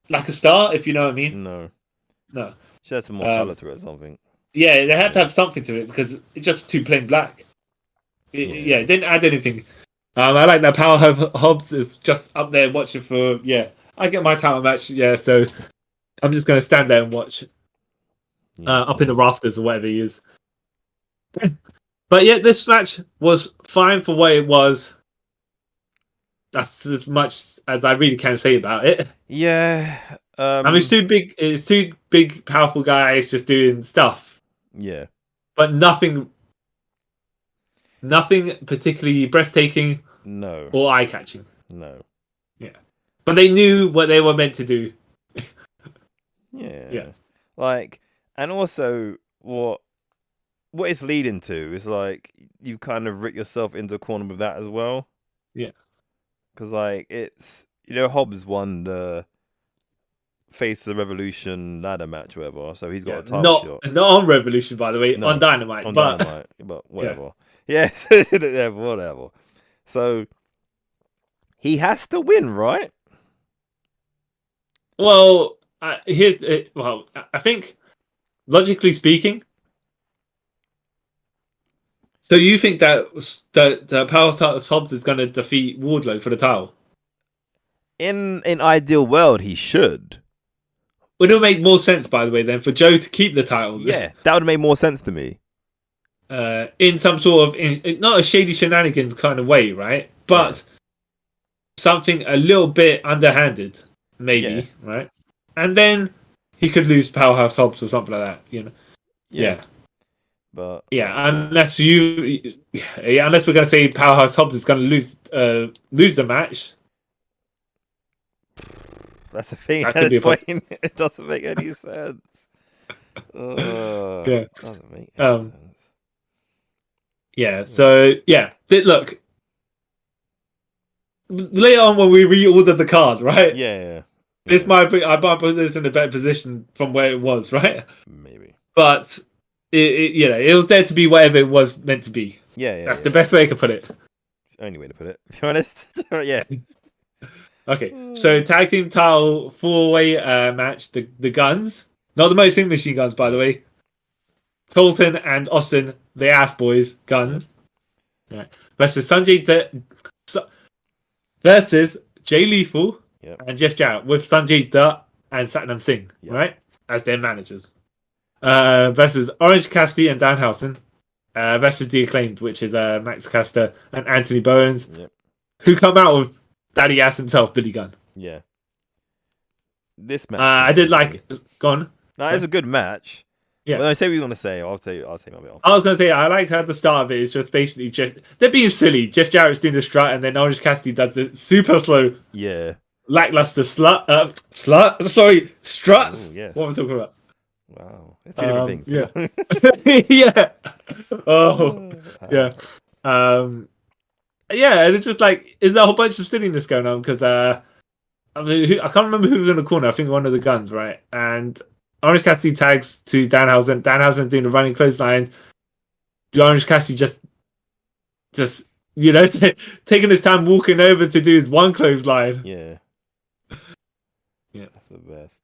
like a star, if you know what I mean. No. Should have some more color to it or something. Yeah, they had to have something to it because it's just too plain black. It didn't add anything. I like that Power Hobbs is just up there watching for. Yeah, I get my title match. Yeah, so I'm just gonna stand there and watch. Up in the rafters or whatever he is. But yeah, this match was fine for what it was. That's as much as I really can say about it. Yeah. I mean, it's two big, powerful guys just doing stuff. Yeah. But nothing particularly breathtaking. No. Or eye-catching. No. Yeah. But they knew what they were meant to do. Yeah. Like, and also what it's leading to is like you kind of writ yourself into a corner with that as well. Yeah. Because like it's Hobbs won the Face of the Revolution ladder match, or whatever. So he's got a title shot. Not on Revolution, by the way, on Dynamite. But whatever. Yeah, whatever. So he has to win, right? Well, I think logically speaking. So you think that Powerhouse Hobbs is going to defeat Wardlow for the title? In ideal world, he should. Would it make more sense, by the way, then for Joe to keep the title? Yeah, that would make more sense to me. In some sort of not a shady shenanigans kind of way, right? But something a little bit underhanded, maybe, right? And then he could lose Powerhouse Hobbs or something like that, you know? Yeah. But unless we're gonna say Powerhouse Hobbs is gonna lose the match. That's the thing. At this point, it doesn't make any sense. It doesn't make any sense. Yeah. So look. Later on, when we reordered the card, right? Yeah. I might put this in a better position from where it was, right? Maybe. But it was there to be whatever it was meant to be. Yeah. That's the best way I could put it. It's the only way to put it, to be honest. Yeah. Okay, so tag team title 4-way match. The Guns, not the Machine Guns, by the way. Colton and Austin, the Ass Boys, Guns. Yeah. Versus versus Jay Lethal and Jeff Jarrett with Sanjay Dutt and Satnam Singh, right, as their managers. Versus Orange Cassidy and Danhausen versus the Acclaimed, which is Max Caster and Anthony Bowens, Yep. who come out with Daddy Ass himself, Billy Gunn. Yeah. This match. I did like. Go on. No, it's a good match. Yeah. When I say what you want to say, I'll say my bit off. I was gonna say I like how the start of it is just basically they're being silly. Jeff Jarrett's doing the strut, and then Orange Cassidy does the super slow, lackluster strut. Struts. Ooh, yes. What am I talking about? Wow, it's two different things. Yeah. Oh, yeah. Yeah, and it's just like there's a whole bunch of silliness going on because I can't remember who was in the corner. I think one of the Guns, right? And Orange Cassidy tags to Danhausen. Danhausen's doing the running clotheslines. Orange Cassidy just taking his time walking over to do his one clothesline. Yeah. Yeah, that's the best.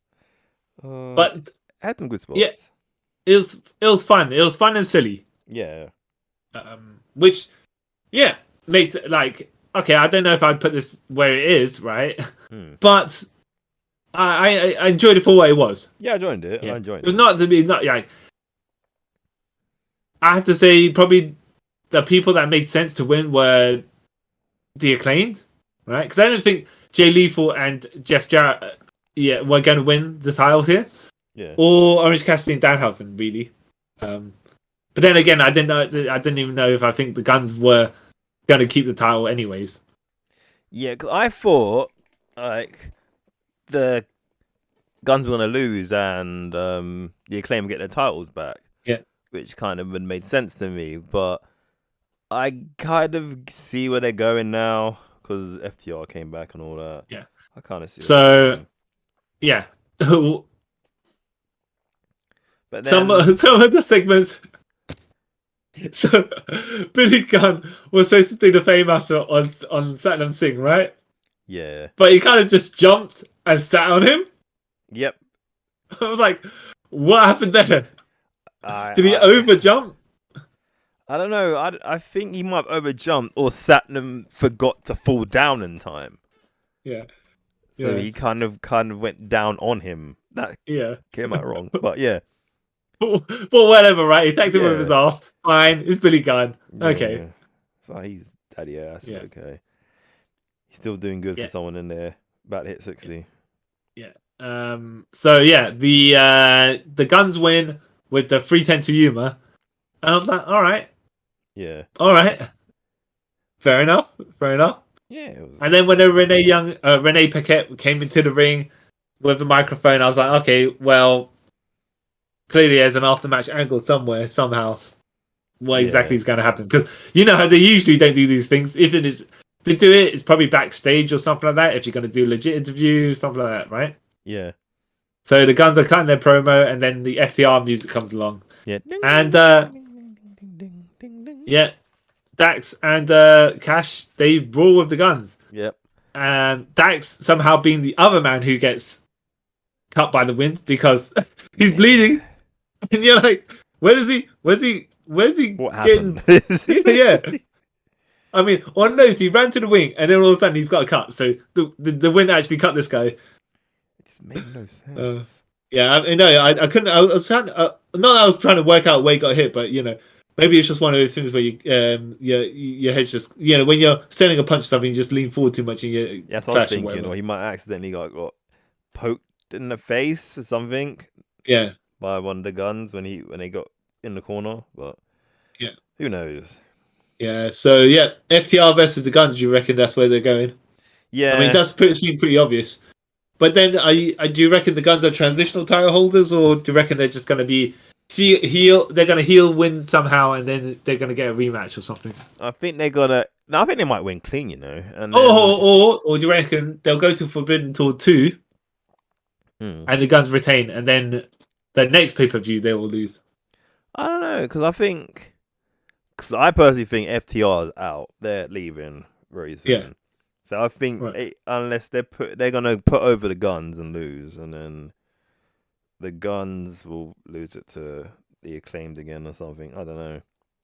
But had some good spots. Yeah, it was fun. It was fun and silly. Yeah. Which, yeah, makes it like okay. I don't know if I'd put this where it is, right? But I enjoyed it for what it was. Yeah, I enjoyed it. Yeah. I enjoyed it. It was not like. I have to say, probably the people that made sense to win were the Acclaimed, right? Because I don't think Jay Lethal and Jeff Jarrett, were going to win the titles here. Yeah. Or Orange Cassidy and Danhausen, really. But then again, I didn't even know if I think the Guns were going to keep the title, anyways. Yeah, because I thought like the Guns were going to lose and the Acclaim get their titles back. Yeah. Which kind of made sense to me, but I kind of see where they're going now because FTR came back and all that. Yeah. I kind of see. So, yeah. But then... some of the segments. So Billy Gunn was supposed to do the Faymaster on Satnam Singh, right? Yeah. But he kind of just jumped and sat on him. Yep. I was like, what happened there? Did he overjump? I don't know. I think he might have overjumped or Satnam forgot to fall down in time. Yeah. So he kind of went down on him. That came out wrong. But yeah. But whatever, right? He takes him with his ass. Fine. It's Billy Gunn. Okay. Yeah. So he's daddy ass. Yeah. Okay. He's still doing good for someone in there. About to hit 60. Yeah. So yeah, the Guns win with the 310 to Yuma. And I'm like, all right. Yeah. All right. Fair enough. Yeah. It was... And then when Renee Paquette came into the ring with the microphone, I was like, okay, well, clearly there's an after-match angle somewhere, somehow. What exactly is going to happen? Because you know how they usually don't do these things. If it is to do it, it's probably backstage or something like that. If you're going to do a legit interview, something like that, right? Yeah. So the Guns are cutting their promo, and then the FTR music comes along. Yeah. And Dax and Cash, they brawl with the Guns. Yep. And Dax somehow being the other man who gets cut by the wind because he's bleeding. And you're like, where's he? What happened? Yeah. I mean, on those, he ran to the wing, and then all of a sudden he's got a cut. So the wind actually cut this guy. It just made no sense. I couldn't. I was trying. Not that I was trying to work out where he got hit, but maybe it's just one of those things where your head's just when you're sending a punch stuff and you just lean forward too much and you. That's what I was thinking. Or he might accidentally got poked in the face or something. Yeah. By one of the Guns when they got in the corner, but who knows? Yeah. So FTR versus the Guns. Do you reckon that's where they're going? Yeah. I mean, that's seem pretty obvious. But then, do you reckon the Guns are transitional title holders, or do you reckon they're just going to be heel? They're going to heel win somehow, and then they're going to get a rematch or something. I think they're gonna. No, I think they might win clean. And or do you reckon they'll go to Forbidden Door 2, and the Guns retain, and then the next pay-per-view they will lose? I don't know, because I personally think FTR is out. They're leaving very soon. Yeah. So I think unless they're gonna put over the Guns and lose, and then the Guns will lose it to the Acclaimed again or something. I don't know.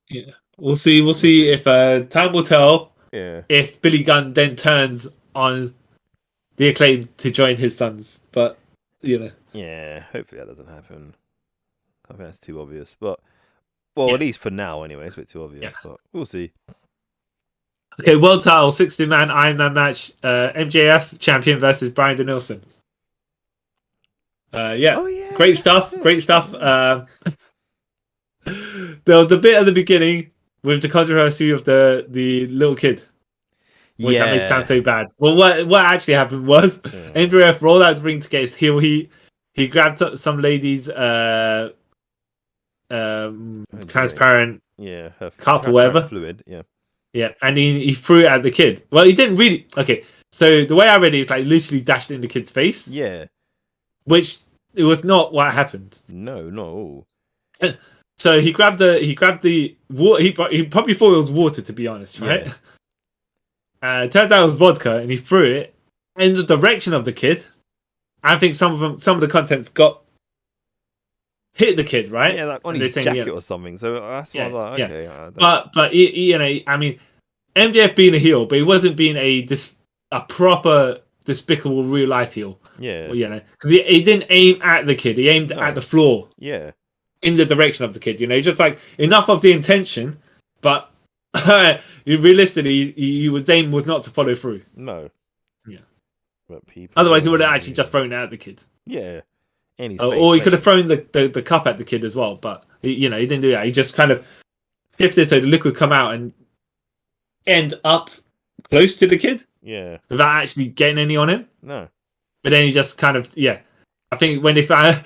Yeah, we'll see. We'll see if time will tell. Yeah. If Billy Gunn then turns on the Acclaimed to join his sons, but Yeah, hopefully that doesn't happen. I think that's too obvious, but Well, at least for now, anyway. It's a bit too obvious, but we'll see. Okay, world title, 60-man Iron Man match. MJF champion versus Bryan Danielson. Great stuff. Great stuff. There was a bit at the beginning with the controversy of the little kid, which that makes it sound so bad. Well, what actually happened was MJF rolled out the ring to get his heel. He grabbed some lady's transparent cup or whatever fluid, and he threw it at the kid. Well, he didn't really. Okay, so the way I read it is like literally dashed it in the kid's face. Yeah, which it was not what happened. No, not all. So he grabbed the water. He probably thought it was water, to be honest, right? Turns out it was vodka, and he threw it in the direction of the kid. I think some of the contents hit the kid, right? Yeah, like on his jacket or something. So that's why I was like, okay. But I mean, MJF being a heel, but he wasn't being a proper despicable real life heel. Yeah, well, because he didn't aim at the kid; he aimed at the floor. Yeah, in the direction of the kid. Just like enough of the intention, but realistically, his aim was not to follow through. No. Yeah. But people. Otherwise, he would have actually just thrown it at the kid. Yeah. Or he could have thrown the cup at the kid as well, but he didn't do that. He just kind of shifted so the liquid would come out and end up close to the kid. Yeah. Without actually getting any on him. No. But then he just kind of I think when they found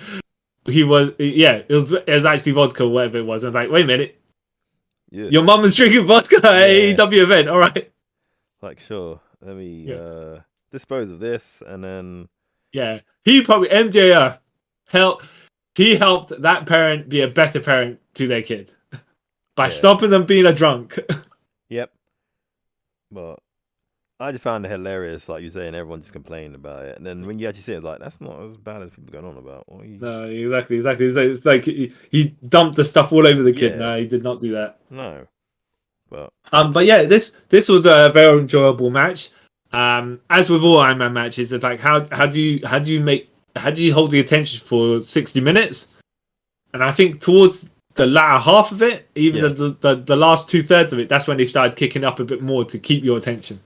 he was it was actually vodka or whatever it was. I'm like, wait a minute. Yeah. Your mum was drinking vodka at AEW event, all right. Like, sure. Let me dispose of this and then he probably MJF helped that parent be a better parent to their kid by stopping them being a drunk. Yep. But I just found it hilarious, like you saying, everyone just complained about it, and then when you actually see it, like that's not as bad as people going on about. No, exactly. It's like he dumped the stuff all over the kid. No, he did not do that. No, but this was a very enjoyable match. As with all Iron Man matches, it's like how do you hold the attention for 60 minutes? And I think towards the latter half of it, even the last 2/3 of it, that's when they started kicking up a bit more to keep your attention.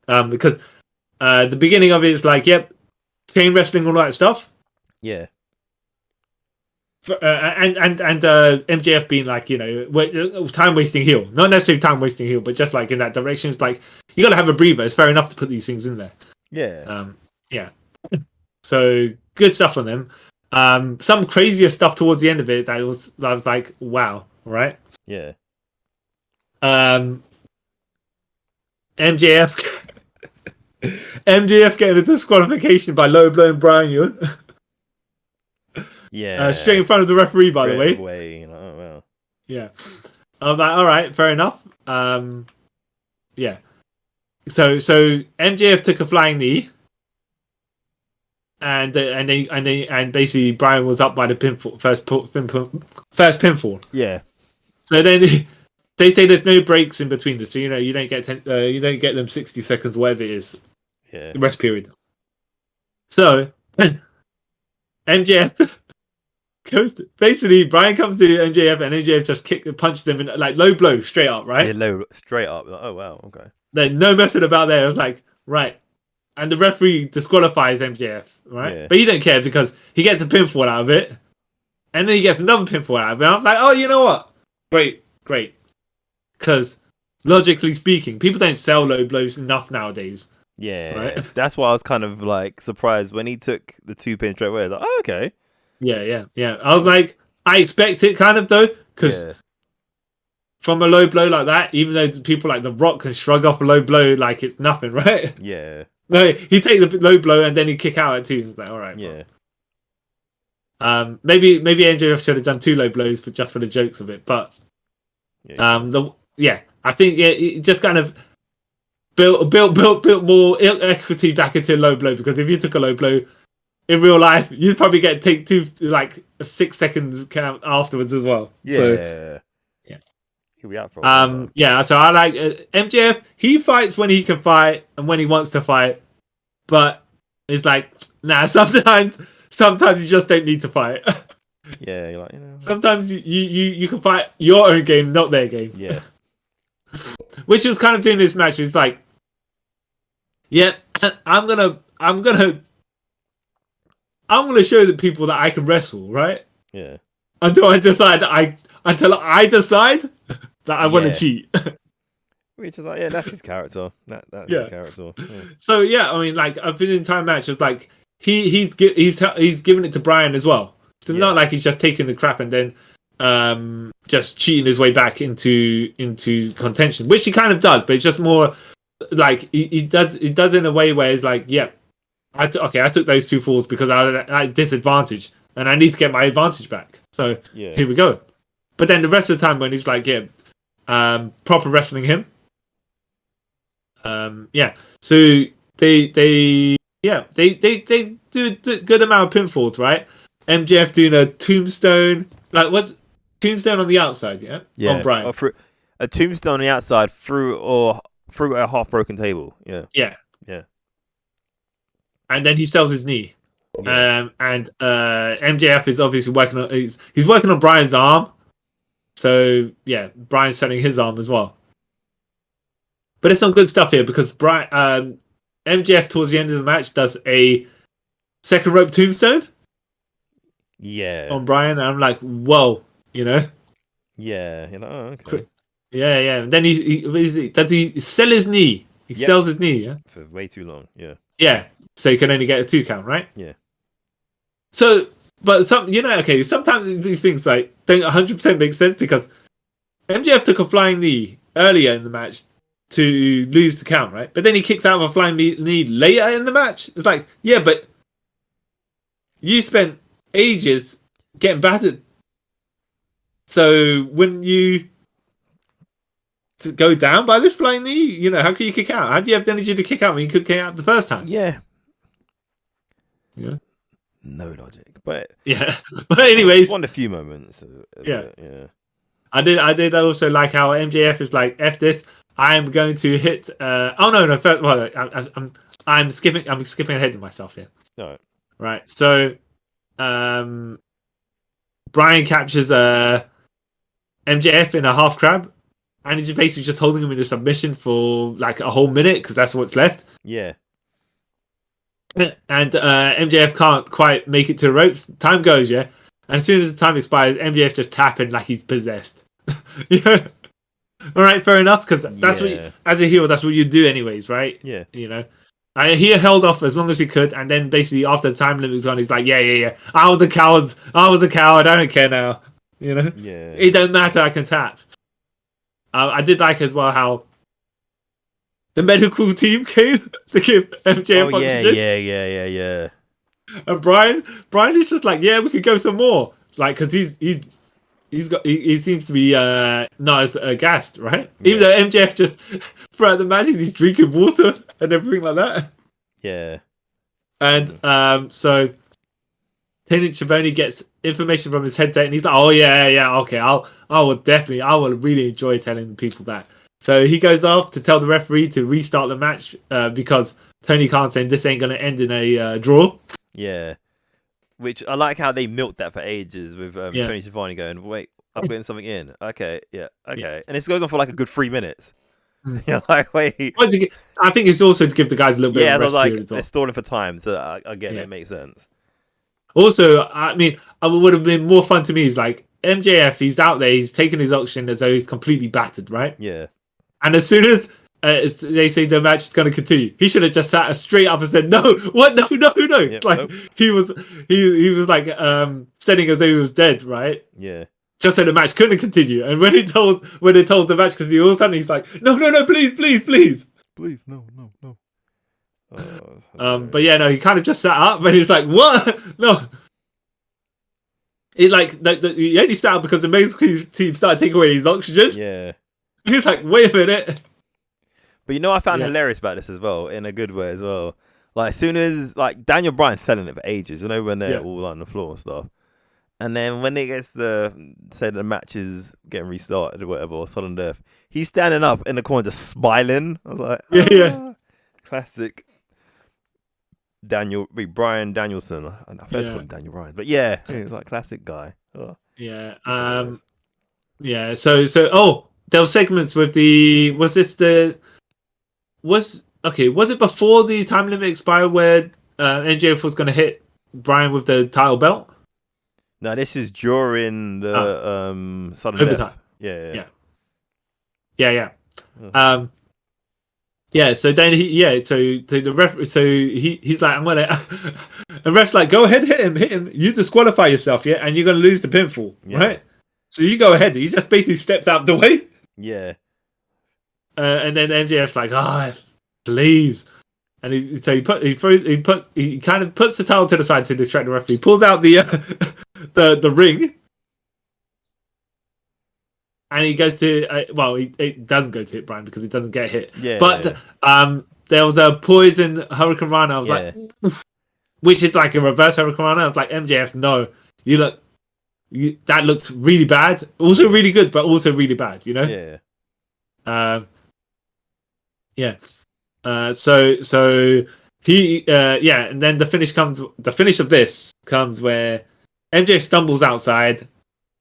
Because the beginning of it is like, chain wrestling, all that stuff. Yeah. And MJF being like, time wasting heel, not necessarily time wasting heel, but just like in that direction. It's like you got to have a breather. It's fair enough to put these things in there. Yeah. So good stuff on them. Some crazier stuff towards the end of it that was like, wow, right? Yeah. MJF getting a disqualification by low blowing Bryan. Straight in front of the referee, by the way. Well. Yeah. I'm like, all right, fair enough. Yeah. So MJF took a flying knee, and basically Bryan was up by the pinfall, first pinfall. Yeah. So then they say there's no breaks in between this, so you don't get them 60 seconds, whatever it is. Yeah. The rest period. So MJF basically Bryan comes to MJF and MJF just punched him in like low blow straight up, right? Yeah, low straight up. Like, oh wow, okay. Then no messing about there. I was like, right. And the referee disqualifies MJF, right? Yeah. But he don't care because he gets a pinfall out of it. And then he gets another pinfall out of it. I was like, oh, you know what? Great. Because logically speaking, people don't sell low blows enough nowadays. Yeah. Right? That's why I was kind of like surprised when he took the 2 pin straight away. I was like, oh, okay. Yeah. I was like, I expect it kind of though, because from a low blow like that, even though people like The Rock can shrug off a low blow like it's nothing, right? Yeah. No, he take the low blow and then he kick out at 2. It's like, all right. Yeah. Maybe MJF should have done 2 low blows just for the jokes of it, but I think it just kind of built more equity back into a low blow, because if you took a low blow in real life, you'd probably take 2 like a 6 seconds count afterwards as well. Yeah. So, he'll be out for a while. So I like MJF. He fights when he can fight and when he wants to fight, but it's like sometimes you just don't need to fight. Yeah, you're like, you know. Sometimes you can fight your own game, not their game. Yeah. Which he was kind of doing this match. It's like, yeah, I'm gonna show the people that I can wrestle, right? Yeah. Until I decide that I want to cheat. Which is like, yeah, that's his character. That's his character. Yeah. So yeah, I mean, like a billion time match is like he's giving it to Bryan as well. So not like he's just taking the crap and then just cheating his way back into contention, which he kind of does, but it's just more like he does in a way where it's like, yeah, I took those 2 falls because I had disadvantage and I need to get my advantage back. So here we go. But then the rest of the time when he's like, proper wrestling him. So they do a good amount of pinfalls, right? MJF doing a tombstone, like what's tombstone on the outside, on Bryan. A tombstone on the outside through a half broken table, yeah. And then he sells his knee, and MJF is obviously working on he's working on Bryan's arm, so Bryan's selling his arm as well. But it's some good stuff here because MJF towards the end of the match does a second rope tombstone. On Bryan, and I'm like, whoa, you know? Yeah, you're like, oh, okay. Yeah. And then does he sell his knee? He sells his knee, for way too long, Yeah, so you can only get a 2 count, right? Yeah. So, but sometimes these things like don't 100% make sense because MJF took a flying knee earlier in the match to lose the count, right? But then he kicks out of a flying knee later in the match. It's like, yeah, but you spent ages getting battered. So when you go down by this flying knee, how can you kick out? How do you have the energy to kick out when you could kick out the first time? Yeah. No logic, but But anyways, one of the few moments. I did also like how MJF is like, F this. I am going to hit. First, well, I'm skipping ahead of myself here. No. Right. So, Bryan captures MJF in a half crab, and he's basically just holding him in a submission for like a whole minute because that's what's left. Yeah. And MJF can't quite make it to the ropes. Time goes, and as soon as the time expires, MJF just tapping like he's possessed. All right, fair enough, because that's what as a heel, that's what you do anyways, right? Yeah. He held off as long as he could, and then basically after the time limit was on, he's like, yeah. I was a coward. I don't care now. Yeah. It don't matter. I can tap. I did like as well how the medical team came to give MJF oxygen. Yeah. And Bryan is just like, we could go some more, like because he seems to be not as gassed, right? Even though MJF just throughout the match he's drinking water and everything like that. Yeah. And so Tony Schiavone gets information from his headset and he's like, oh yeah, okay, I will really enjoy telling people that. So he goes off to tell the referee to restart the match because Tony Khan saying this ain't gonna end in a draw. Yeah. Which I like how they milked that for ages with Tony Schiavone going, wait, I'm getting something in. Okay, okay. And this goes on for like a good 3 minutes. You're like, wait. I think it's also to give the guys a little bit of rest. Yeah, they're stalling for time, so I get it makes sense. Also, I mean, what would have been more fun to me is like MJF, he's out there, he's taking his oxygen as though he's completely battered, right? Yeah. And as soon as they say the match is going to continue, he should have just sat straight up and said, "No, what? No." Yep, like he was like standing as though he was dead, right? Yeah. Just so the match couldn't continue. And when they told the match, because all of a sudden he's like, "No, please, no." But he kind of just sat up, and he's like, "What? No." It's like he only sat up because the medical team started taking away his oxygen. Yeah. He's like, wait a minute. But I found hilarious about this as well, in a good way as well. Like, as soon as, like, Daniel Bryan's selling it for ages, when they're all on the floor and stuff. And then when it gets say the match is getting restarted or whatever, or sudden death, he's standing up in the corner just smiling. I was like, yeah. Classic. Bryan Danielson. I first called him Daniel Bryan, but yeah, he's like classic guy. Oh, yeah. Yeah. So there were segments with was it before the time limit expired where MJF was going to hit Bryan with the title belt? No, this is during the sudden death. Yeah. Yeah. So then so the ref, so he's like, I'm gonna, and ref's like, go ahead, hit him. You disqualify yourself, and you're gonna lose the pinfall, right? So you go ahead. He just basically steps out the way. Yeah. And then MJF's like, please. And he kind of puts the towel to the side to distract the referee. Pulls out the ring, and he goes to it doesn't go to hit Bryan because he doesn't get hit. Yeah. But there was a poison Hurricane Rana. I was like, which is like a reverse Hurricane Rana. I was like, MJF, no, that looks really bad. Also really good, but also really bad. You know. Yeah. So he and then the finish comes. The finish of this comes where MJF stumbles outside.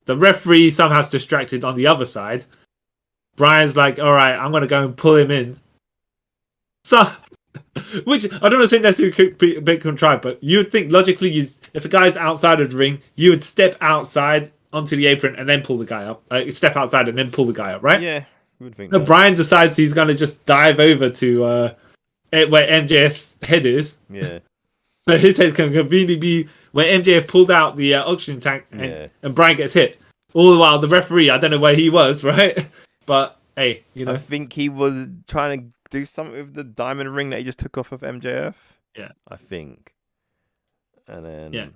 The referee somehow's distracted on the other side. Bryan's like, all right, I'm gonna go and pull him in. So, which I don't think that's a bit contrived, but you would think logically, if a guy's outside of the ring, you would step outside onto the apron and then pull the guy up. Step outside and then pull the guy up, right? Yeah. Would think Bryan decides he's going to just dive over to where MJF's head is. Yeah. So his head can conveniently be where MJF pulled out the oxygen tank and Bryan gets hit. All the while, the referee, I don't know where he was, right? But, hey, I think he was trying to do something with the diamond ring that he just took off of MJF. Yeah. I think. And then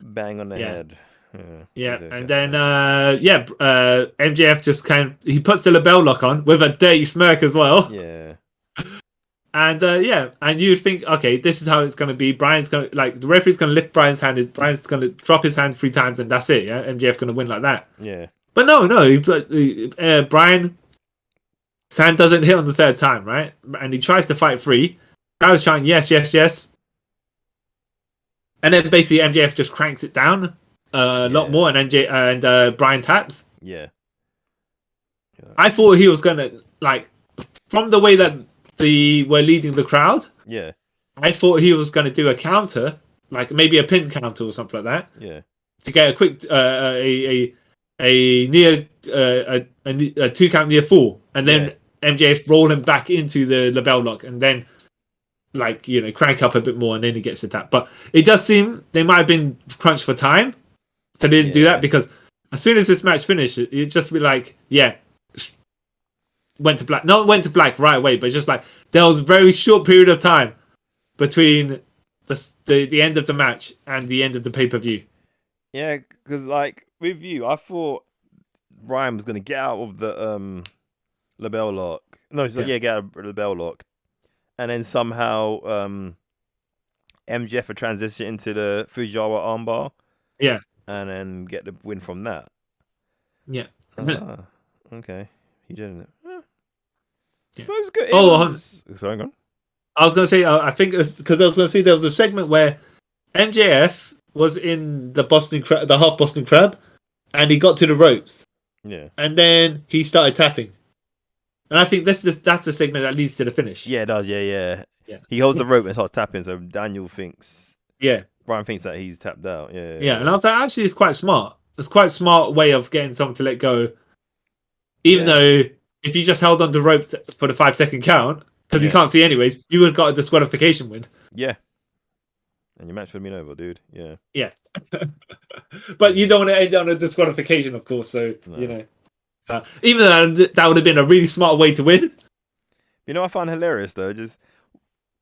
bang on the head. Yeah, and then MJF just he puts the label lock on with a dirty smirk as well. Yeah. And and you think, okay, this is how it's gonna be. Bryan's gonna the referee's gonna lift Bryan's hand. Bryan's gonna drop his hand 3 times, and that's it. Yeah, MJF gonna win like that. Yeah. But no, Bryan's hand doesn't hit on the 3rd time, right? And he tries to fight free. Guys shouting yes, yes, yes. And then basically MJF just cranks it down a lot more, and Bryan taps. Yeah. I thought he was gonna from the way that they were leading the crowd. Yeah. I thought he was gonna do a counter, maybe a pin counter or something like that. Yeah. To get a quick a near a 2 count near fall, and then MJF roll him back into the label lock, and then crank up a bit more, and then he gets the tap. But it does seem they might have been crunched for time. So they didn't do that, because as soon as this match finished, it'd just be went to black. Not went to black right away, but just there was a very short period of time between the end of the match and the end of the pay-per-view. Yeah, because with you, I thought Bryan was going to get out of the label lock. No, get out of the label lock. And then somehow MJF would transition into the Fujiwara armbar. Yeah. And then get the win from that. Yeah. Okay. He didn't. Yeah. It was good. Sorry, go on. I was going to say, I think because I was going to say there was a segment where MJF was in the half Boston Crab, and he got to the ropes. Yeah. And then he started tapping. And I think that's the segment that leads to the finish. Yeah, it does. Yeah. He holds the rope and starts tapping, so Daniel thinks. Yeah. Bryan thinks that he's tapped out. Yeah. And I was like, actually, it's quite smart. It's quite a smart way of getting someone to let go. Even though if you just held on to ropes for the 5-second count, because you can't see anyways, you would have got a disqualification win. Yeah. And your match would have been over, dude. Yeah. Yeah. But you don't want to end on a disqualification, of course. So, even though that would have been a really smart way to win. You know what I find hilarious, though? Just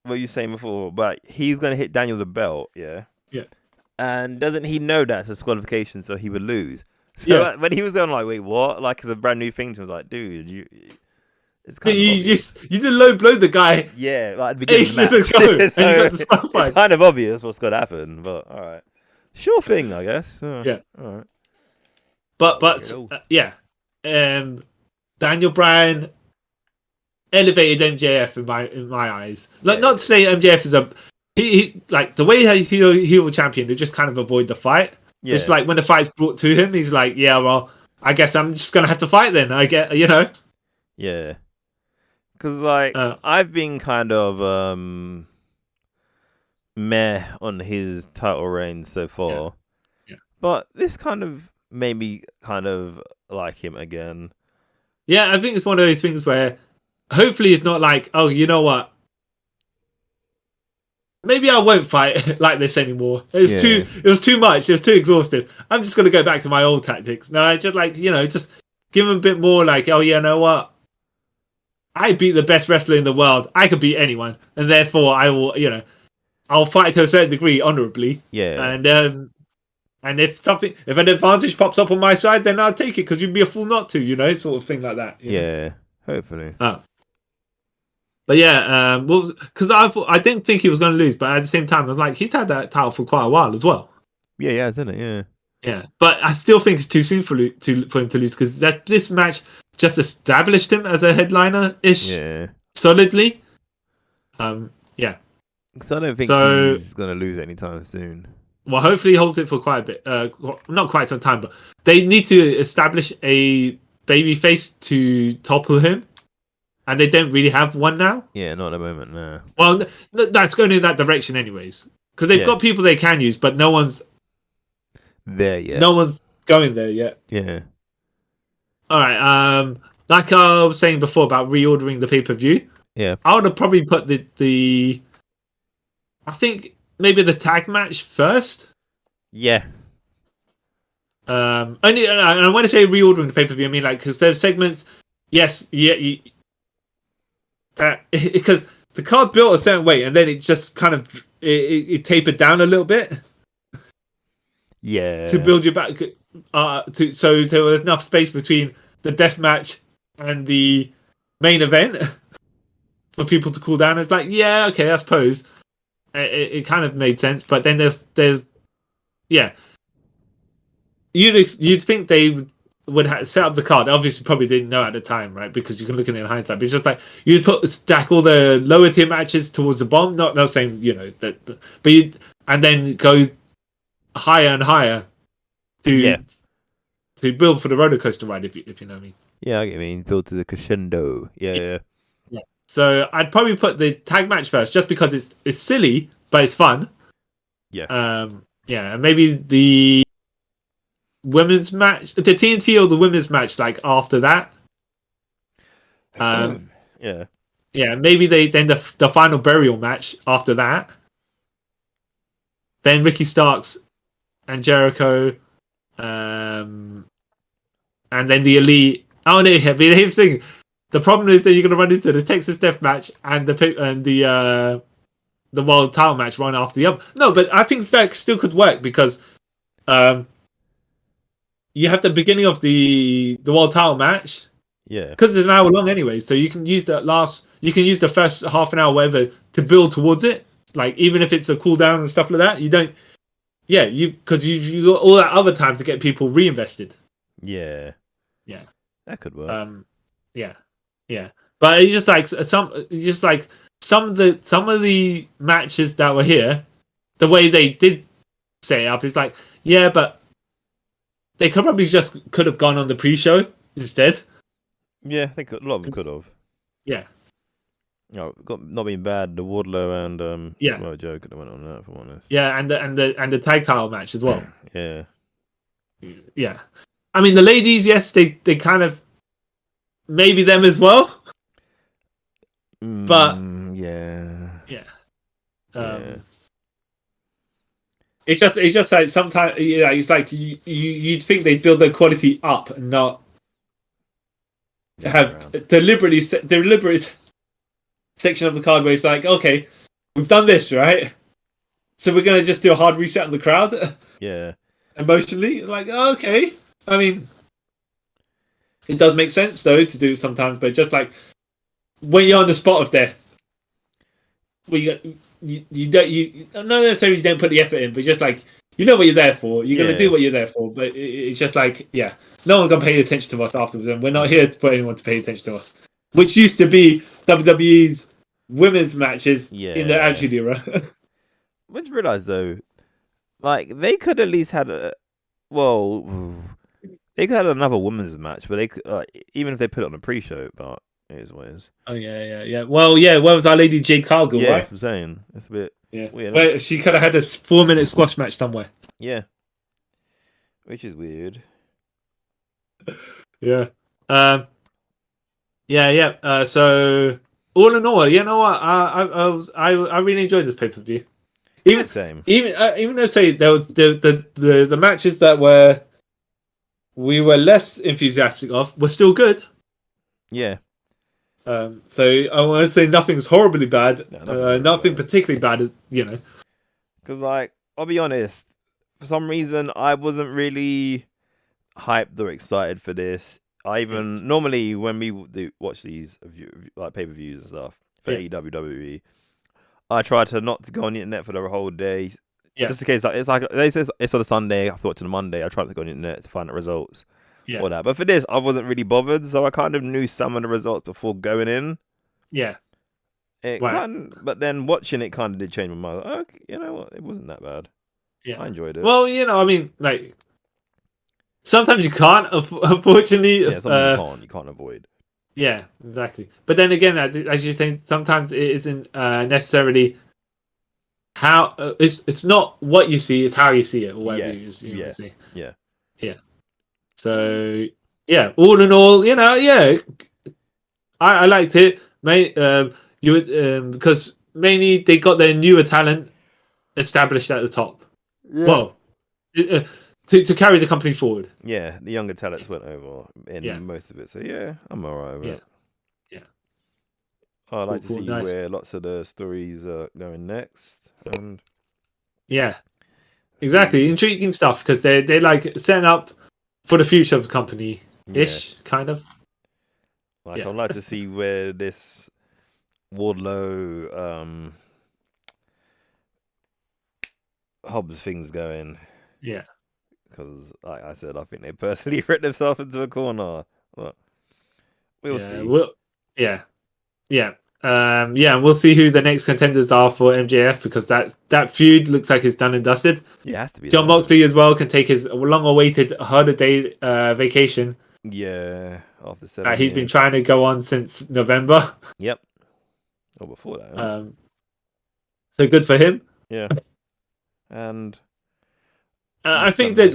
what you were saying before, but he's going to hit Daniel the belt, yeah? Yeah. And doesn't he know that's a disqualification, so he would lose? So when he was on, wait, what? It's a brand new thing to him. I was like, dude, it's kind of obvious. You did low blow the guy. Yeah, at the beginning of the match. So it's kind of obvious what's going to happen, but all right. Sure thing, I guess. All right. But Daniel Bryan elevated MJF in my eyes. Not to say MJF is he like the way he's heel champion, they just kind of avoid the fight. Yeah. It's like when the fight's brought to him, he's like, yeah, well, I guess I'm just gonna have to fight then. I get, Yeah. Because like I've been kind of meh on his title reign so far, but this kind of made me kind of like him again. Yeah, I think it's one of those things where hopefully it's not like, oh, you know what? Maybe I won't fight like this anymore. It was too much. It was too exhaustive. I'm just gonna go back to my old tactics. No, I just like just give him a bit more. Like, oh yeah, you know what? I beat the best wrestler in the world. I could beat anyone, and therefore I will. I'll fight to a certain degree honorably. Yeah. And if an advantage pops up on my side, then I'll take it because you'd be a fool not to. Sort of thing like that. Yeah. Hopefully. But yeah, because I didn't think he was going to lose, but at the same time, I was like, he's had that title for quite a while as well. Yeah, isn't it? Yeah. Yeah, but I still think it's too soon for him to lose because this match just established him as a headliner-ish. Yeah. Solidly. Yeah. Because I don't think he's going to lose anytime soon. Well, hopefully he holds it for quite a bit. Not quite some time, but they need to establish a babyface to topple him. And they don't really have one now. Yeah, not at the moment, no. Well, that's going in that direction anyways. Because they've got people they can use, but no one's there yet. No one's going there yet. Yeah. All right. Like I was saying before about reordering the pay-per-view. Yeah. I would have probably put the I think maybe the tag match first. Yeah. And when I say reordering the pay-per-view, I mean like because there's segments. Yes. Yeah. Because the card built a certain way, and then it just kind of it tapered down a little bit. Yeah. To build you back, so there was enough space between the death match and the main event for people to cool down. It's like, yeah, okay, I suppose it kind of made sense, but then there's you'd think they would set up the card. Obviously, probably didn't know at the time, right? Because you can look at it in hindsight. But it's just like you'd stack all the lower tier matches towards the bottom. Not saying that, but and then go higher and higher to build for the roller coaster ride. If you know what I mean. Yeah, I get what you mean. Build to the crescendo. Yeah. So I'd probably put the tag match first, just because it's silly, but it's fun. Yeah. And maybe the women's match, the TNT or the women's match, like after that. Yeah, maybe then the final burial match after that. Then Ricky Starks and Jericho, and then the Elite. Oh no, here's the thing. The problem is that you're gonna run into the Texas Death Match and the World Title match one after the other. No, but I think that still could work because you have the beginning of the World Title match. Yeah. Because it's an hour long anyway, so you can use the first half an hour, whatever, to build towards it. Like even if it's a cool down and stuff like that, you don't. Yeah, because you got all that other time to get people reinvested. Yeah. Yeah. That could work. Yeah. But it's just like some of the matches that were here, the way they did set it up is like, yeah, but they could have gone on the pre-show instead. Yeah, I think a lot of them could have. Yeah. No, not being bad. The Wardlow and Samoa Joe could have went on that, if I'm honest. Yeah, and the tag title match as well. Yeah. Yeah. I mean, the ladies, yes, they kind of maybe them as well. But yeah. It's just like sometimes it's like you'd think they'd build their quality up and not have deliberate section of the card where it's like, okay, we've done this, right? So we're gonna just do a hard reset on the crowd. Yeah. Emotionally, like, okay. I mean, it does make sense though to do sometimes, but just like when you're on the spot of death, where you not necessarily don't put the effort in, but just like you know what you're there for. You're gonna do what you're there for, but it's just like no one's gonna pay attention to us afterwards, and we're not here for anyone to pay attention to us. Which used to be WWE's women's matches in the Attitude Era. I just realised though, like they could at least had they could have had another women's match, but they could even if they put it on a pre-show, but it is what it is. Oh yeah. Well, where was our lady Jade Cargill? Yeah, right? that's what I'm saying. It's a bit weird. Well, she could have had a 4-minute squash match somewhere. Yeah, which is weird. Yeah. So all in all, you know what? I really enjoyed this pay-per-view. Same. Even though say there was the matches that we were less enthusiastic of were still good. Yeah. So I want to say nothing's horribly bad. Nothing particularly bad, is Because like I'll be honest, for some reason I wasn't really hyped or excited for this. I even normally when we watch these like pay-per-views and stuff for AEW WWE, I try to not to go on the internet for the whole day. Yeah. Just in case, it's like they say it's on a Sunday. I thought to the Monday. I tried to go on the internet to find the results. Yeah. Or that. But for this, I wasn't really bothered, so I kind of knew some of the results before going in. Yeah. But then watching it kind of did change my mind. Like, okay, you know what? It wasn't that bad. Yeah. I enjoyed it. Well, I mean, like sometimes you can't, unfortunately. Yeah, something you can't avoid. Yeah, exactly. But then again, as you're saying, sometimes it isn't necessarily how it's not what you see, it's how you see it, or whatever you see. Yeah. So all in all, I liked it. Because mainly they got their newer talent established at the top. Yeah. Well, to carry the company forward. Yeah, the younger talents went over in most of it. So yeah, I'm alright with it. Yeah. I'd like to see where lots of the stories are going next. And exactly, intriguing stuff because they're like setting up for the future of the company ish, kind of. Like I'd like to see where this Wardlow Hobbs thing's going. Yeah. Because, like I said, I think they personally written themselves into a corner. But we'll see. And we'll see who the next contenders are for MJF because that feud looks like it's done and dusted. Yeah, it has to be. Jon Moxley as well can take his long-awaited holiday vacation. Yeah, after 7 years. He's been trying to go on since November. Yep. Or before that. Huh? So good for him. Yeah. And I think that,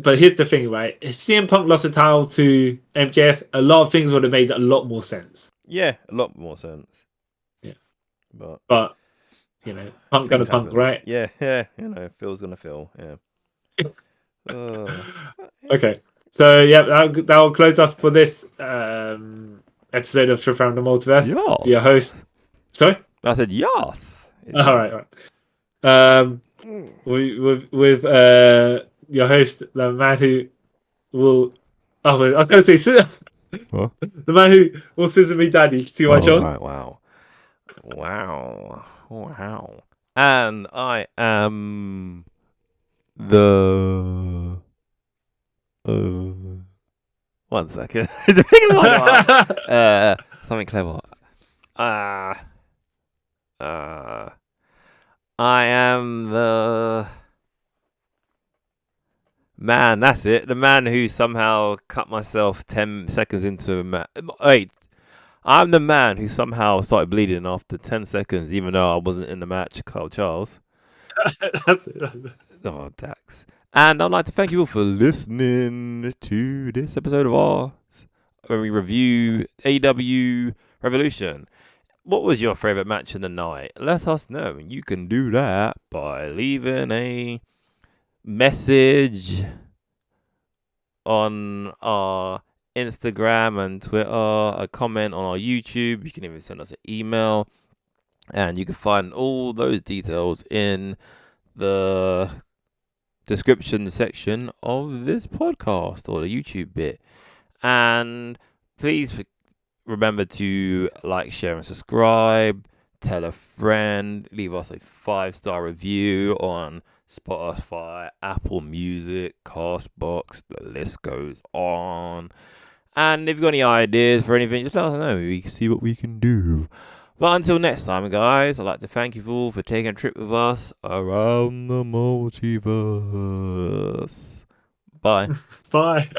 but here's the thing, right? If CM Punk lost the title to MJF, a lot of things would have made a lot more sense. Yeah, a lot more sense. Yeah. But Punk gonna Punk, right? Yeah. Phil's gonna Phil, yeah. Okay. So, that'll close us for this episode of Trip Around the Multiverse. Yes. Your host. Sorry? I said yes. All right. With your host, the man who will. Oh, wait, I was going to say. What? The man who will scissor me daddy. See what, John? Right, wow. And I am the. 1 second. It's a big one. Something clever. I am the man. That's it. The man who somehow cut myself 10 seconds into a match. Wait, I'm the man who somehow started bleeding after 10 seconds, even though I wasn't in the match. Kyle Charles. That's it. Oh, Dax. And I'd like to thank you all for listening to this episode of ours when we review AEW Revolution. What was your favourite match of the night? Let us know. You can do that by leaving a message on our Instagram and Twitter, a comment on our YouTube. You can even send us an email. And you can find all those details in the description section of this podcast or the YouTube bit. And please remember to like, share, and subscribe. Tell a friend. Leave us a 5-star review on Spotify, Apple Music, Castbox. The list goes on. And if you've got any ideas for anything, just let us know. We can see what we can do. But until next time, guys, I'd like to thank you all for taking a trip with us around the multiverse. Bye. Bye.